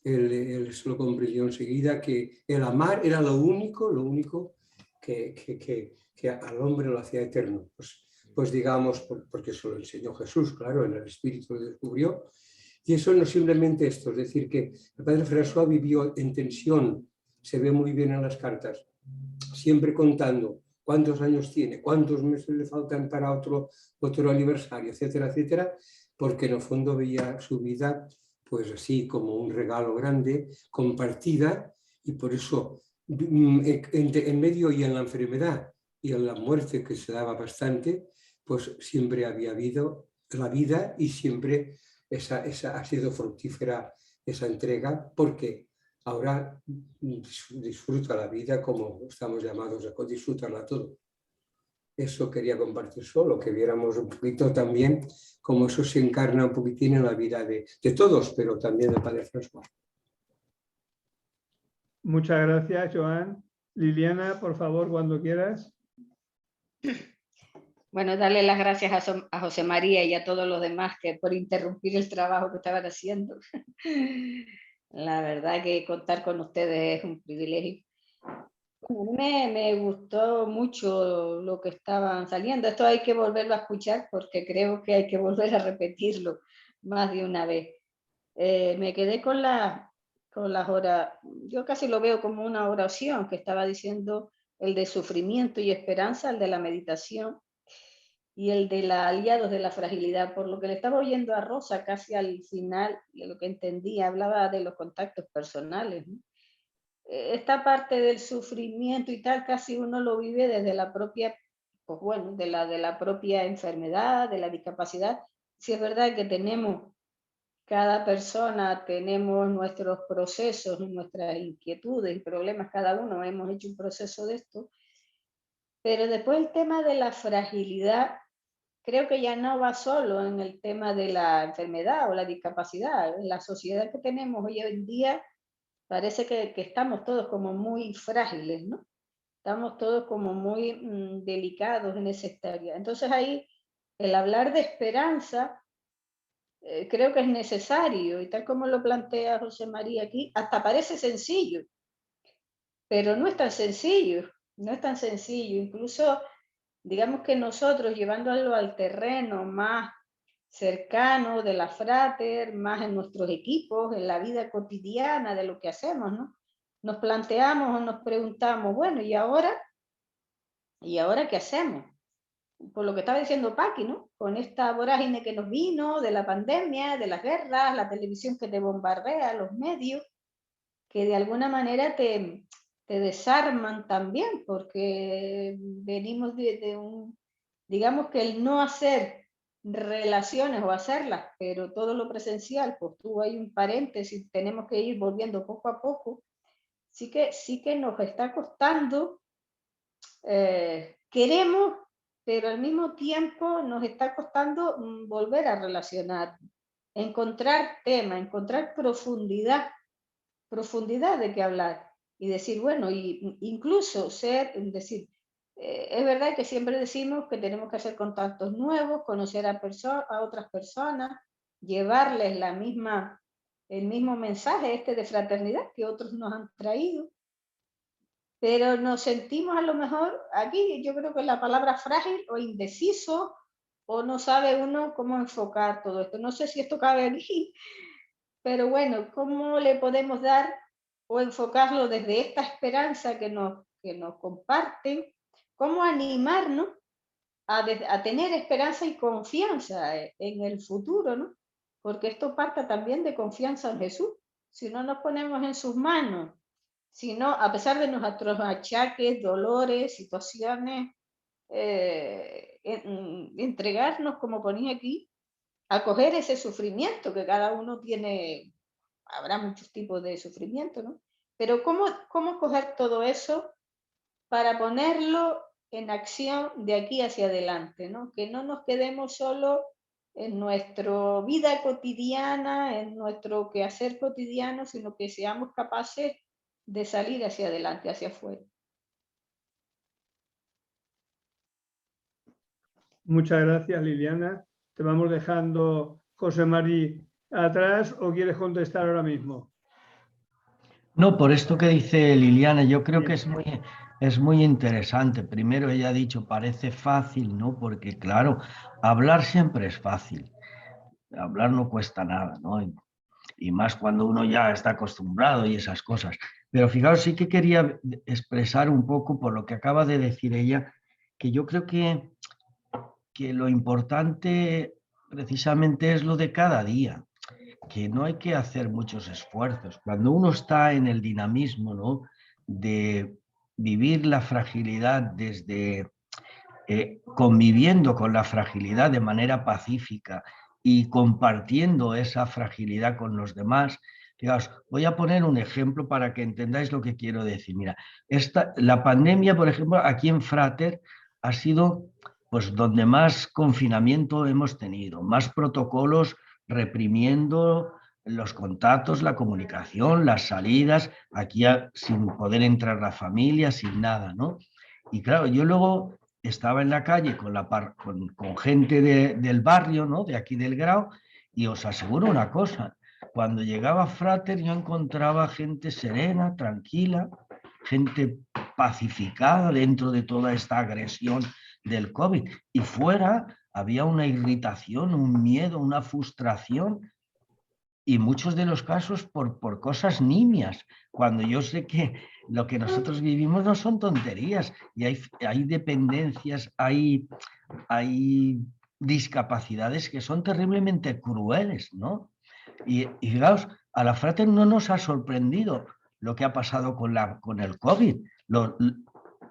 Speaker 2: Él se lo comprendió enseguida que el amar era lo único que al hombre lo hacía eterno. Pues pues digamos, porque eso lo enseñó Jesús, claro, en el Espíritu lo descubrió. Y eso no simplemente esto, es decir, que el padre François vivió en tensión, se ve muy bien en las cartas, siempre contando cuántos años tiene, cuántos meses le faltan para otro aniversario, etcétera, etcétera, porque en el fondo veía su vida pues así como un regalo grande, compartida, y por eso en medio y en la enfermedad y en la muerte, que se daba bastante, pues siempre había habido la vida y siempre esa ha sido fructífera esa entrega, porque ahora disfruta la vida como estamos llamados a disfrutarla todo. Eso quería compartir solo, que viéramos un poquito también cómo eso se encarna un poquitín en la vida de todos, pero también del padre François.
Speaker 3: Muchas gracias, Joan. Liliana, por favor, cuando quieras.
Speaker 10: Bueno, darle las gracias a José María y a todos los demás que por interrumpir el trabajo que estaban haciendo. La verdad que contar con ustedes es un privilegio. Me gustó mucho lo que estaban saliendo. Esto hay que volverlo a escuchar porque creo que hay que volver a repetirlo más de una vez. Me quedé con las horas, yo casi lo veo como una oración que estaba diciendo, el de sufrimiento y esperanza, el de la meditación y el de la aliados de la fragilidad. Por lo que le estaba oyendo a Rosa casi al final, de lo que entendí, hablaba de los contactos personales, ¿no? Esta parte del sufrimiento y tal, casi uno lo vive desde la propia, pues bueno, de la propia enfermedad, de la discapacidad. Si es verdad que cada persona tenemos nuestros procesos, nuestras inquietudes y problemas, cada uno hemos hecho un proceso de esto, pero después el tema de la fragilidad, creo que ya no va solo en el tema de la enfermedad o la discapacidad. En la sociedad que tenemos hoy en día, parece que estamos todos como muy frágiles, ¿no? Estamos todos como muy delicados en esa área. Entonces ahí el hablar de esperanza creo que es necesario, y tal como lo plantea José María aquí, hasta parece sencillo, pero no es tan sencillo, no es tan sencillo. Incluso, digamos que nosotros llevándolo al terreno más cercano de la frater, más en nuestros equipos, en la vida cotidiana de lo que hacemos, ¿no? Nos planteamos o nos preguntamos, bueno, ¿y ahora? ¿Y ahora qué hacemos? Por lo que estaba diciendo Paqui, ¿no? Con esta vorágine que nos vino de la pandemia, de las guerras, la televisión que te bombardea, los medios, que de alguna manera te desarman también, porque venimos de un, digamos que el no hacer relaciones o hacerlas, pero todo lo presencial, pues tuvo ahí un paréntesis, tenemos que ir volviendo poco a poco, sí que nos está costando, queremos, pero al mismo tiempo nos está costando volver a relacionar, encontrar tema, encontrar profundidad de qué hablar y decir, bueno, y incluso decir, es verdad que siempre decimos que tenemos que hacer contactos nuevos, conocer a otras personas, llevarles el mismo mensaje de fraternidad que otros nos han traído, pero nos sentimos a lo mejor, aquí yo creo que la palabra frágil o indeciso, o no sabe uno cómo enfocar todo esto. No sé si esto cabe aquí, pero bueno, ¿cómo le podemos dar o enfocarlo desde esta esperanza que nos comparten? ¿Cómo animarnos a tener esperanza y confianza en el futuro, ¿no? Porque esto parta también de confianza en Jesús. Si no nos ponemos en sus manos, si no, a pesar de nuestros achaques, dolores, situaciones, entregarnos, como ponía aquí, a coger ese sufrimiento que cada uno tiene. Habrá muchos tipos de sufrimiento, ¿no? Pero ¿cómo coger todo eso para ponerlo en acción de aquí hacia adelante, ¿no? Que no nos quedemos solo en nuestra vida cotidiana, en nuestro quehacer cotidiano, sino que seamos capaces de salir hacia adelante, hacia afuera.
Speaker 3: Muchas gracias, Liliana. Te vamos dejando, José María, atrás, ¿o quieres contestar ahora mismo?
Speaker 5: No, por esto que dice Liliana, yo creo
Speaker 3: Bien.
Speaker 5: que es muy, Es muy interesante. Primero ella ha dicho, parece fácil, ¿no? Porque claro, hablar siempre es fácil. Hablar no cuesta nada, ¿no? Y más cuando uno ya está acostumbrado y esas cosas. Pero fijaos, sí que quería expresar un poco por lo que acaba de decir ella, que yo creo que lo importante precisamente es lo de cada día, que no hay que hacer muchos esfuerzos. Cuando uno está en el dinamismo, ¿no?, de vivir la fragilidad desde conviviendo con la fragilidad de manera pacífica y compartiendo esa fragilidad con los demás. Fijaos, voy a poner un ejemplo para que entendáis lo que quiero decir. Mira, la pandemia, por ejemplo, aquí en Frater ha sido pues donde más confinamiento hemos tenido, más protocolos reprimiendo los contactos, la comunicación, las salidas, aquí sin poder entrar la familia, sin nada, ¿no? Y claro, yo luego estaba en la calle con gente del barrio, ¿no?, de aquí del Grau, y os aseguro una cosa, cuando llegaba a Frater yo encontraba gente serena, tranquila, gente pacificada dentro de toda esta agresión del COVID. Y fuera había una irritación, un miedo, una frustración, y muchos de los casos por cosas nimias, cuando yo sé que lo que nosotros vivimos no son tonterías, y hay dependencias, hay discapacidades que son terriblemente crueles, ¿no? Y fijaos, a la Frater no nos ha sorprendido lo que ha pasado con el COVID,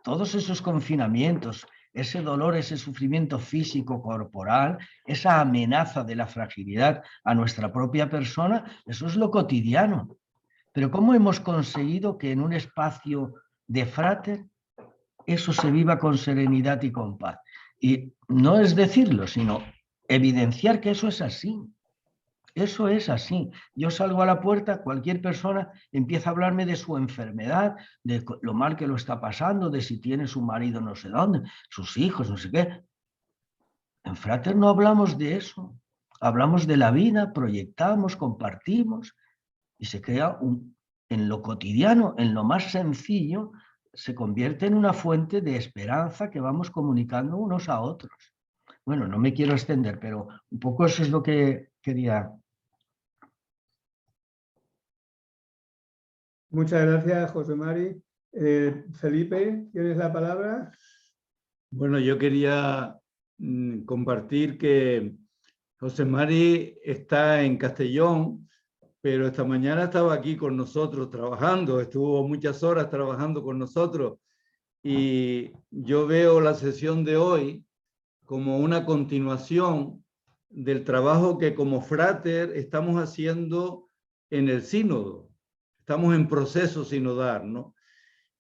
Speaker 5: todos esos confinamientos, ese dolor, ese sufrimiento físico, corporal, esa amenaza de la fragilidad a nuestra propia persona, eso es lo cotidiano. Pero ¿cómo hemos conseguido que en un espacio de Frater eso se viva con serenidad y con paz? Y no es decirlo, sino evidenciar que eso es así. Eso es así. Yo salgo a la puerta, cualquier persona empieza a hablarme de su enfermedad, de lo mal que lo está pasando, de si tiene su marido no sé dónde, sus hijos, no sé qué. En Frater no hablamos de eso. Hablamos de la vida, proyectamos, compartimos, y se crea en lo cotidiano, en lo más sencillo, se convierte en una fuente de esperanza que vamos comunicando unos a otros. Bueno, no me quiero extender, pero un poco eso es lo que quería.
Speaker 3: Muchas gracias, José Mari. Felipe, ¿tienes la palabra?
Speaker 4: Bueno, yo quería compartir que José Mari está en Castellón, pero esta mañana estaba aquí con nosotros trabajando, estuvo muchas horas trabajando con nosotros, y yo veo la sesión de hoy como una continuación del trabajo que como Frater estamos haciendo en el sínodo. Estamos en proceso sinodal, ¿no?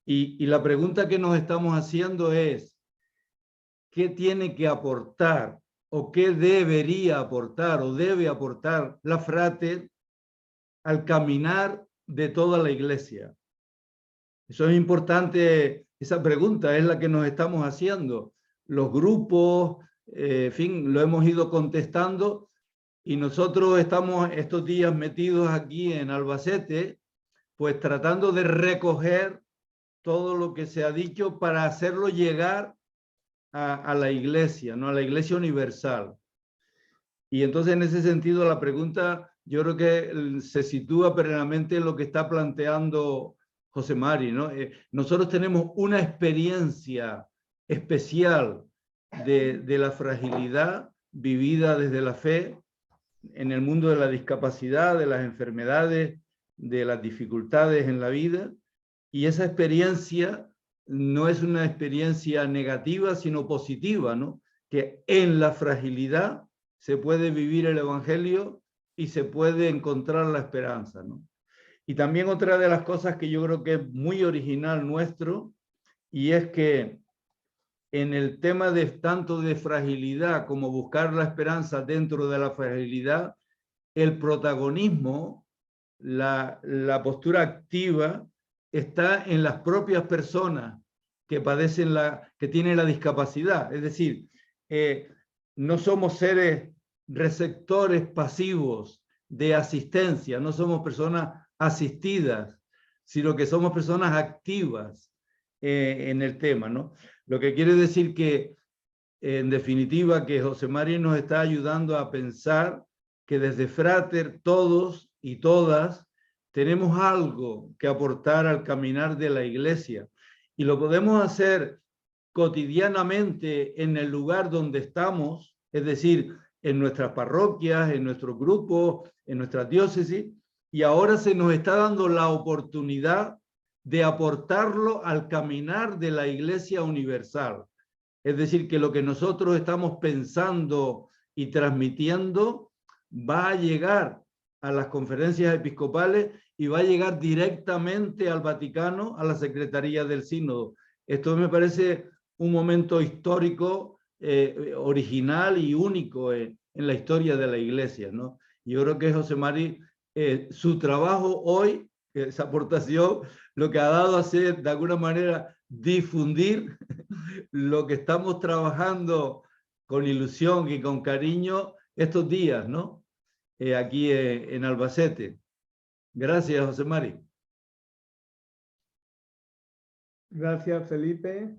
Speaker 4: Y la pregunta que nos estamos haciendo es, ¿qué tiene que aportar o qué debería aportar o debe aportar la Frater al caminar de toda la iglesia? Eso es importante, esa pregunta es la que nos estamos haciendo. Los grupos, en fin, lo hemos ido contestando, y nosotros estamos estos días metidos aquí en Albacete, pues tratando de recoger todo lo que se ha dicho para hacerlo llegar a la iglesia, ¿no?, a la iglesia universal. Y entonces en ese sentido la pregunta yo creo que se sitúa plenamente en lo que está planteando José Mari, ¿no? Nosotros tenemos una experiencia especial de la fragilidad vivida desde la fe en el mundo de la discapacidad, de las enfermedades, de las dificultades en la vida, y esa experiencia no es una experiencia negativa, sino positiva, ¿no? Que en la fragilidad se puede vivir el Evangelio y se puede encontrar la esperanza, ¿no? Y también otra de las cosas que yo creo que es muy original nuestro, y es que en el tema de tanto de fragilidad como buscar la esperanza dentro de la fragilidad, el protagonismo, la postura activa está en las propias personas que padecen que tienen la discapacidad. Es decir, no somos seres receptores pasivos de asistencia, no somos personas asistidas, sino que somos personas activas en el tema, ¿no? Lo que quiere decir que, en definitiva, que José Mari nos está ayudando a pensar que desde Frater todos y todas tenemos algo que aportar al caminar de la Iglesia y lo podemos hacer cotidianamente en el lugar donde estamos, es decir, en nuestras parroquias, en nuestros grupos, en nuestras diócesis, y ahora se nos está dando la oportunidad de aportarlo al caminar de la Iglesia universal. Es decir, que lo que nosotros estamos pensando y transmitiendo va a llegar a las conferencias episcopales y va a llegar directamente al Vaticano, a la Secretaría del Sínodo. Esto me parece un momento histórico, original y único en la historia de la Iglesia, ¿no? Yo creo que José Mari, su trabajo hoy, esa aportación, lo que ha dado a hacer de alguna manera difundir lo que estamos trabajando con ilusión y con cariño estos días, ¿no? Aquí en Albacete. Gracias, José Mari.
Speaker 3: Gracias, Felipe.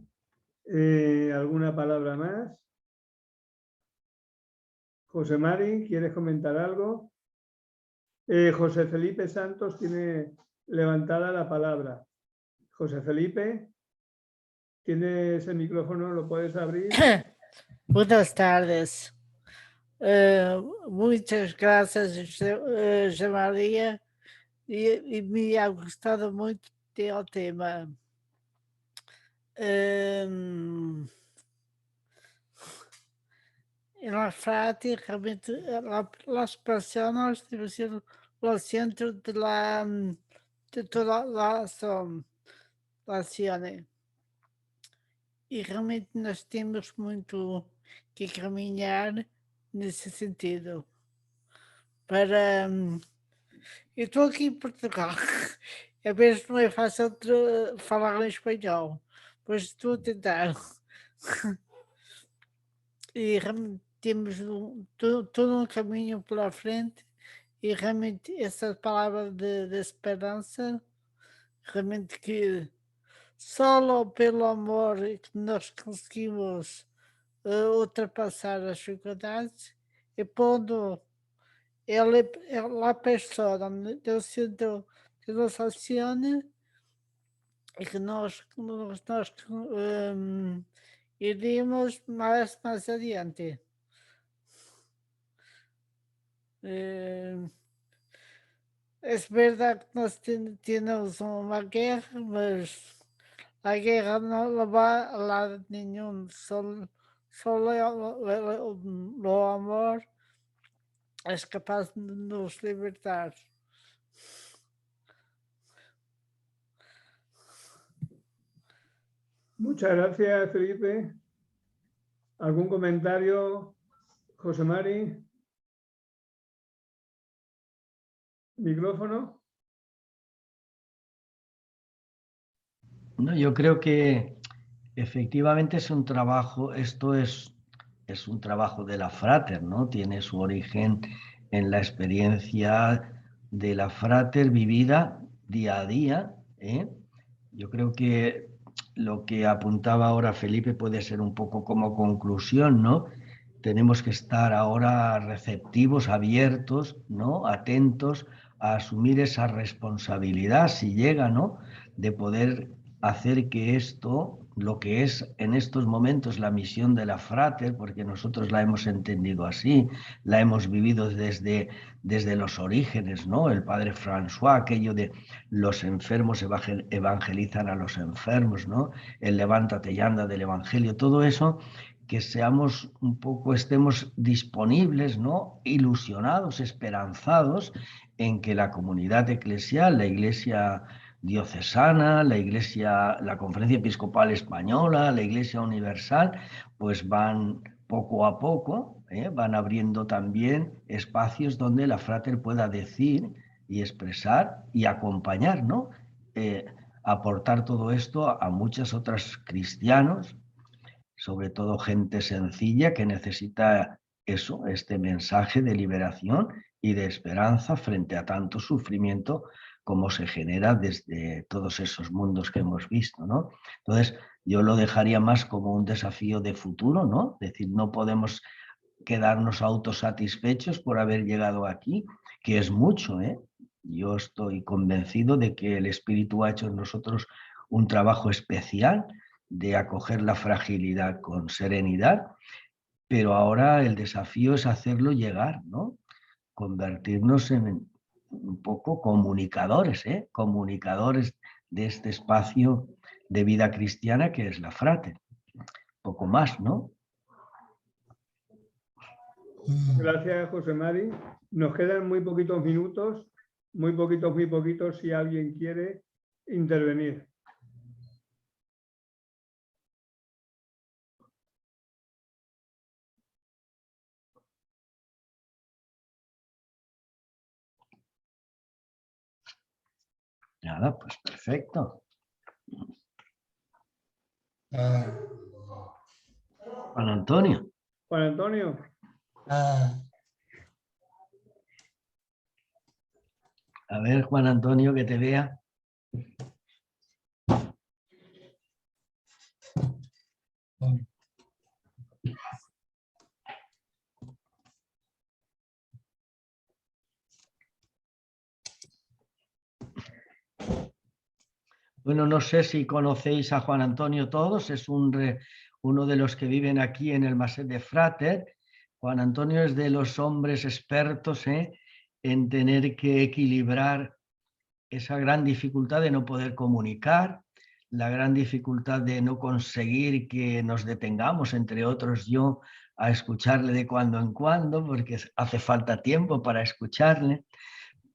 Speaker 3: ¿Alguna palabra más? José Mari, ¿quieres comentar algo? José Felipe Santos tiene levantada la palabra. José Felipe, ¿tienes el micrófono? ¿Lo puedes abrir?
Speaker 11: Buenas tardes. Muchas gracias, José María, y me ha gustado muito o tema. En la frase, realmente, las personas deben ser el centro de toda la acción. E realmente nós temos muito que caminhar nesse sentido. Eu estou aqui em Portugal, às vezes não é fácil falar em espanhol, mas estou a tentar. E realmente temos todo um caminho pela frente e realmente essa palavra de esperança, realmente que só pelo amor que nós conseguimos ultrapassar as dificuldades e pondo la persona no centro de nossa ação e que nós iremos mais adiante. É verdade que nós temos uma guerra, mas a guerra não vai a lado nenhum, só o amor é capaz de nos libertar.
Speaker 3: Muchas gracias, Felipe. ¿Algún comentario, José Mari? ¿Micrófono?
Speaker 5: No, yo creo que efectivamente es un trabajo, esto es un trabajo de la Frater, ¿no? Tiene su origen en la experiencia de la Frater vivida día a día, ¿eh? Yo creo que lo que apuntaba ahora Felipe puede ser un poco como conclusión, ¿no? Tenemos que estar ahora receptivos, abiertos, ¿no? Atentos a asumir esa responsabilidad, si llega, ¿no? De poder hacer que esto, lo que es en estos momentos la misión de la Frater, porque nosotros la hemos entendido así, la hemos vivido desde los orígenes, ¿no? El padre François, aquello de los enfermos evangelizan a los enfermos, ¿no? El levántate y anda del evangelio, todo eso, que seamos un poco, estemos disponibles, ¿no? Ilusionados, esperanzados en que la comunidad eclesial, la Iglesia diocesana, la Conferencia Episcopal Española, la Iglesia Universal, pues van poco a poco, van abriendo también espacios donde la Frater pueda decir y expresar y acompañar, ¿no? Aportar todo esto a muchas otras cristianos, sobre todo gente sencilla que necesita eso, este mensaje de liberación y de esperanza frente a tanto sufrimiento como se genera desde todos esos mundos que hemos visto, ¿no? Entonces, yo lo dejaría más como un desafío de futuro, ¿no? Es decir, no podemos quedarnos autosatisfechos por haber llegado aquí, que es mucho, ¿eh? Yo estoy convencido de que el Espíritu ha hecho en nosotros un trabajo especial de acoger la fragilidad con serenidad, pero ahora el desafío es hacerlo llegar, ¿no? Convertirnos en un poco comunicadores, ¿eh? Comunicadores de este espacio de vida cristiana que es la Frater. Poco más, ¿no?
Speaker 3: Gracias, José Mari. Nos quedan muy poquitos minutos, muy poquitos, si alguien quiere intervenir.
Speaker 5: Nada, pues perfecto. Juan Antonio.
Speaker 3: Juan Antonio.
Speaker 5: A ver, Juan Antonio, que te vea. Bueno, no sé si conocéis a Juan Antonio todos, es uno de los que viven aquí en el Maset de Frater. Juan Antonio es de los hombres expertos en tener que equilibrar esa gran dificultad de no poder comunicar, la gran dificultad de no conseguir que nos detengamos, entre otros yo, a escucharle de cuando en cuando, porque hace falta tiempo para escucharle,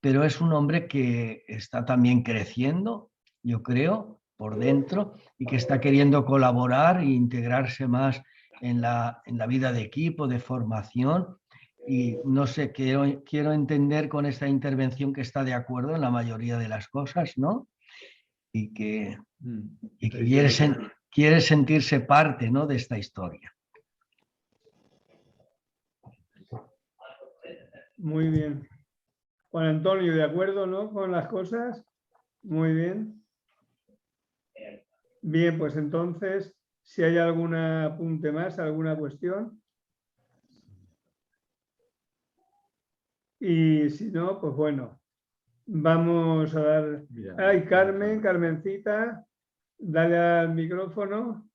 Speaker 5: pero es un hombre que está también creciendo, yo creo, por dentro, y que está queriendo colaborar e integrarse más en la vida de equipo, de formación. Y no sé, quiero entender con esta intervención que está de acuerdo en la mayoría de las cosas, ¿no? Y que quiere sentirse parte, ¿no?, de esta historia.
Speaker 3: Muy bien. Juan Antonio, ¿de acuerdo, no, con las cosas? Muy bien. Bien, pues entonces, si hay algún apunte más, alguna cuestión. Y si no, pues bueno, vamos a dar... Ay, Carmen, Carmencita, dale al micrófono.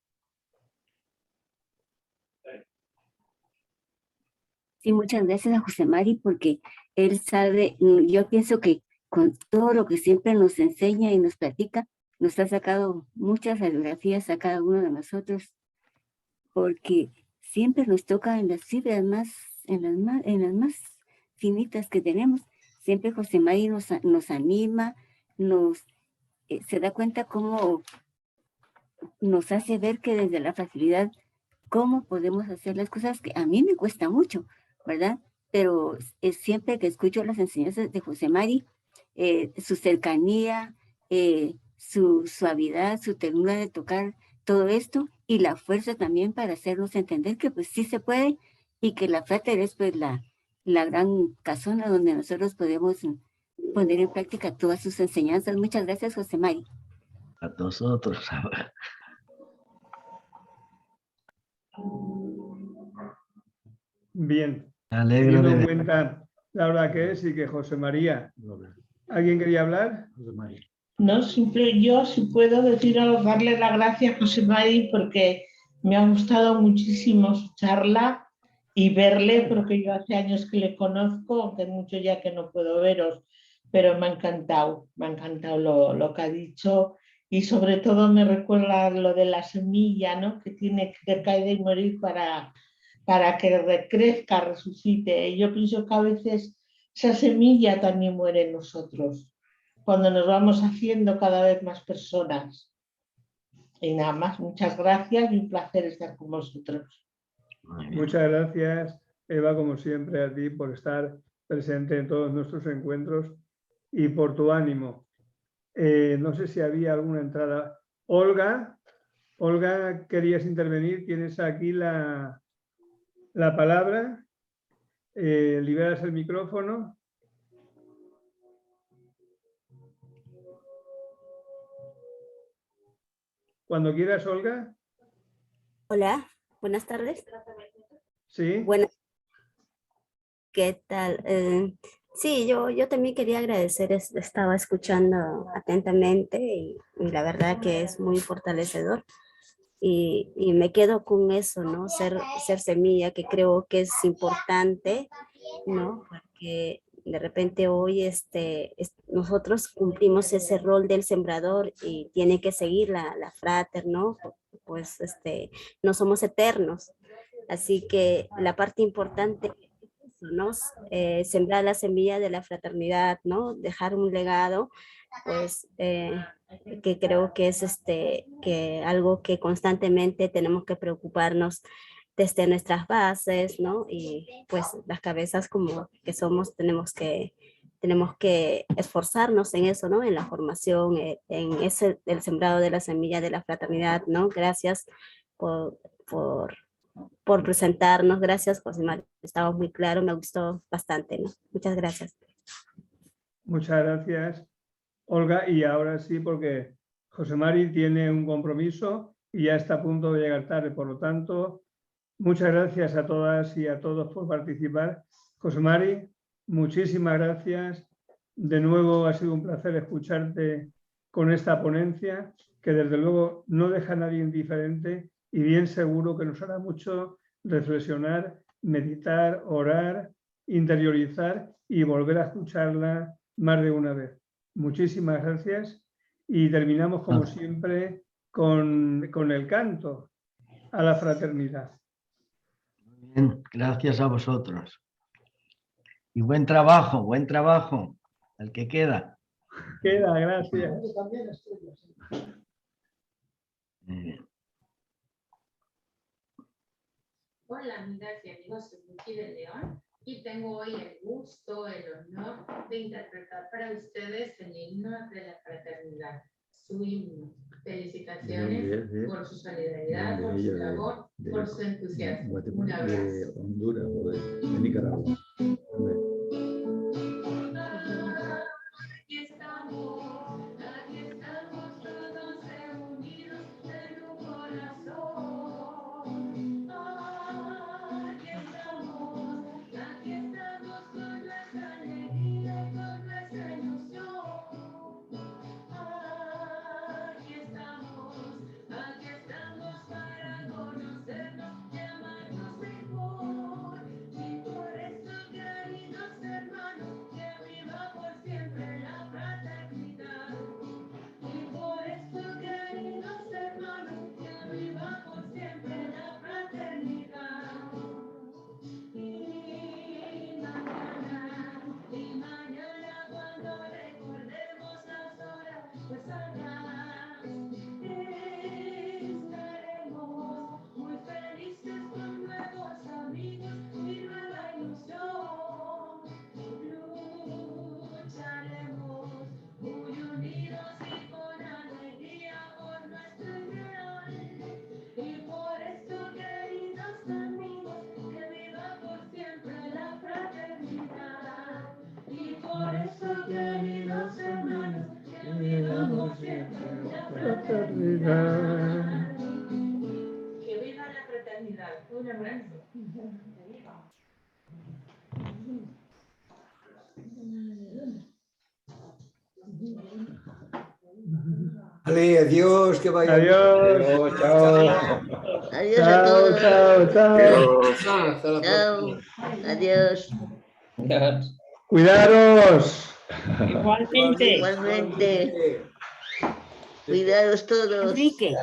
Speaker 12: Sí, muchas gracias a José Mari porque él sabe, yo pienso que con todo lo que siempre nos enseña y nos platica, nos ha sacado muchas radiografías a cada uno de nosotros, porque siempre nos toca en las fibras más, en las más finitas que tenemos. Siempre José Mari nos anima, se da cuenta cómo nos hace ver que desde la facilidad, cómo podemos hacer las cosas que a mí me cuesta mucho, ¿verdad? Pero es siempre que escucho las enseñanzas de José Mari, su cercanía, su suavidad, su ternura de tocar todo esto y la fuerza también para hacernos entender que pues sí se puede y que la Frater es pues la gran casona donde nosotros podemos poner en práctica todas sus enseñanzas. Muchas gracias, José Mari.
Speaker 5: A nosotros.
Speaker 3: Bien.
Speaker 5: Me alegro
Speaker 3: Teniendo
Speaker 5: de
Speaker 3: en
Speaker 5: ver.
Speaker 3: cuenta la hora que es y que José María. ¿Alguien quería hablar?
Speaker 13: No, yo sí puedo deciros darle las gracias a José Mari porque me ha gustado muchísimo su charla y verle, porque yo hace años que le conozco, aunque mucho ya que no puedo veros, pero me ha encantado lo que ha dicho y sobre todo me recuerda lo de la semilla, ¿no?, que tiene que caer y morir para que recrezca, resucite. Y yo pienso que a veces esa semilla también muere en nosotros, cuando nos vamos haciendo cada vez más personas. Y nada más, muchas gracias y un placer estar con vosotros.
Speaker 3: Muchas gracias, Eva, como siempre, a ti por estar presente en todos nuestros encuentros y por tu ánimo. No sé si había alguna entrada. Olga, ¿querías intervenir? Tienes aquí la palabra. Liberas el micrófono. Cuando quieras, Olga.
Speaker 12: Hola, buenas tardes.
Speaker 3: Sí.
Speaker 12: Buenas. ¿Qué tal? Sí, yo también quería agradecer, estaba escuchando atentamente y la verdad que es muy fortalecedor. Y me quedo con eso, ¿no? Ser semilla, que creo que es importante, ¿no? Porque de repente hoy nosotros cumplimos ese rol del sembrador y tiene que seguir la frater, ¿no? Pues no somos eternos. Así que la parte importante es eso, ¿no? Sembrar la semilla de la fraternidad, ¿no? Dejar un legado, pues que creo que es que algo que constantemente tenemos que preocuparnos desde nuestras bases, ¿no? Y pues las cabezas como que somos tenemos que esforzarnos en eso, ¿no? En la formación, en el sembrado de la semilla de la fraternidad, ¿no? Gracias por presentarnos, gracias, José María. Estaba muy claro, me gustó bastante, ¿no? Muchas gracias.
Speaker 3: Muchas gracias, Olga. Y ahora sí, porque José Mari tiene un compromiso y ya está a punto de llegar tarde. Por lo tanto, muchas gracias a todas y a todos por participar. José Mari, muchísimas gracias. De nuevo ha sido un placer escucharte con esta ponencia, que desde luego no deja a nadie indiferente y bien seguro que nos hará mucho reflexionar, meditar, orar, interiorizar y volver a escucharla más de una vez. Muchísimas gracias y terminamos como siempre con el canto a la fraternidad.
Speaker 5: Bien, gracias a vosotros. Y buen trabajo, el que queda.
Speaker 3: Queda, gracias.
Speaker 14: Hola amigas y amigos, soy Vicky de León y tengo hoy el gusto, el honor de interpretar para ustedes el himno de la fraternidad, su himno. Felicitaciones por su solidaridad, por su labor, por su entusiasmo. Un abrazo.
Speaker 4: De Honduras o de Nicaragua.
Speaker 14: Aquí estamos todos reunidos en un corazón. Aquí estamos con nuestra alegría y con nuestra ilusión. Aquí estamos para conocernos y amarnos mejor. Y por eso, queridos hermanos, que viva por siempre la fraternidad. Y por eso, queridos hermanos, que viva por siempre la fraternidad. Y mañana cuando recordemos las horas pasadas, estaremos muy felices con nuevos amigos y nueva ilusión. Lucharemos muy unidos y con alegría por nuestro ideal. Y por eso, queridos amigos, que viva por siempre la fraternidad. Y por eso, queridos hermanos, que viva por siempre la fraternidad. Que viva la fraternidad. Un abrazo.
Speaker 2: Vale, adiós, que vaya.
Speaker 3: Adiós.
Speaker 2: Chao.
Speaker 15: Adiós a todos.
Speaker 2: Chao.
Speaker 15: Chao. Adiós.
Speaker 3: Cuidaros.
Speaker 15: Igualmente. Igualmente. Cuidados todos.
Speaker 12: Enrique.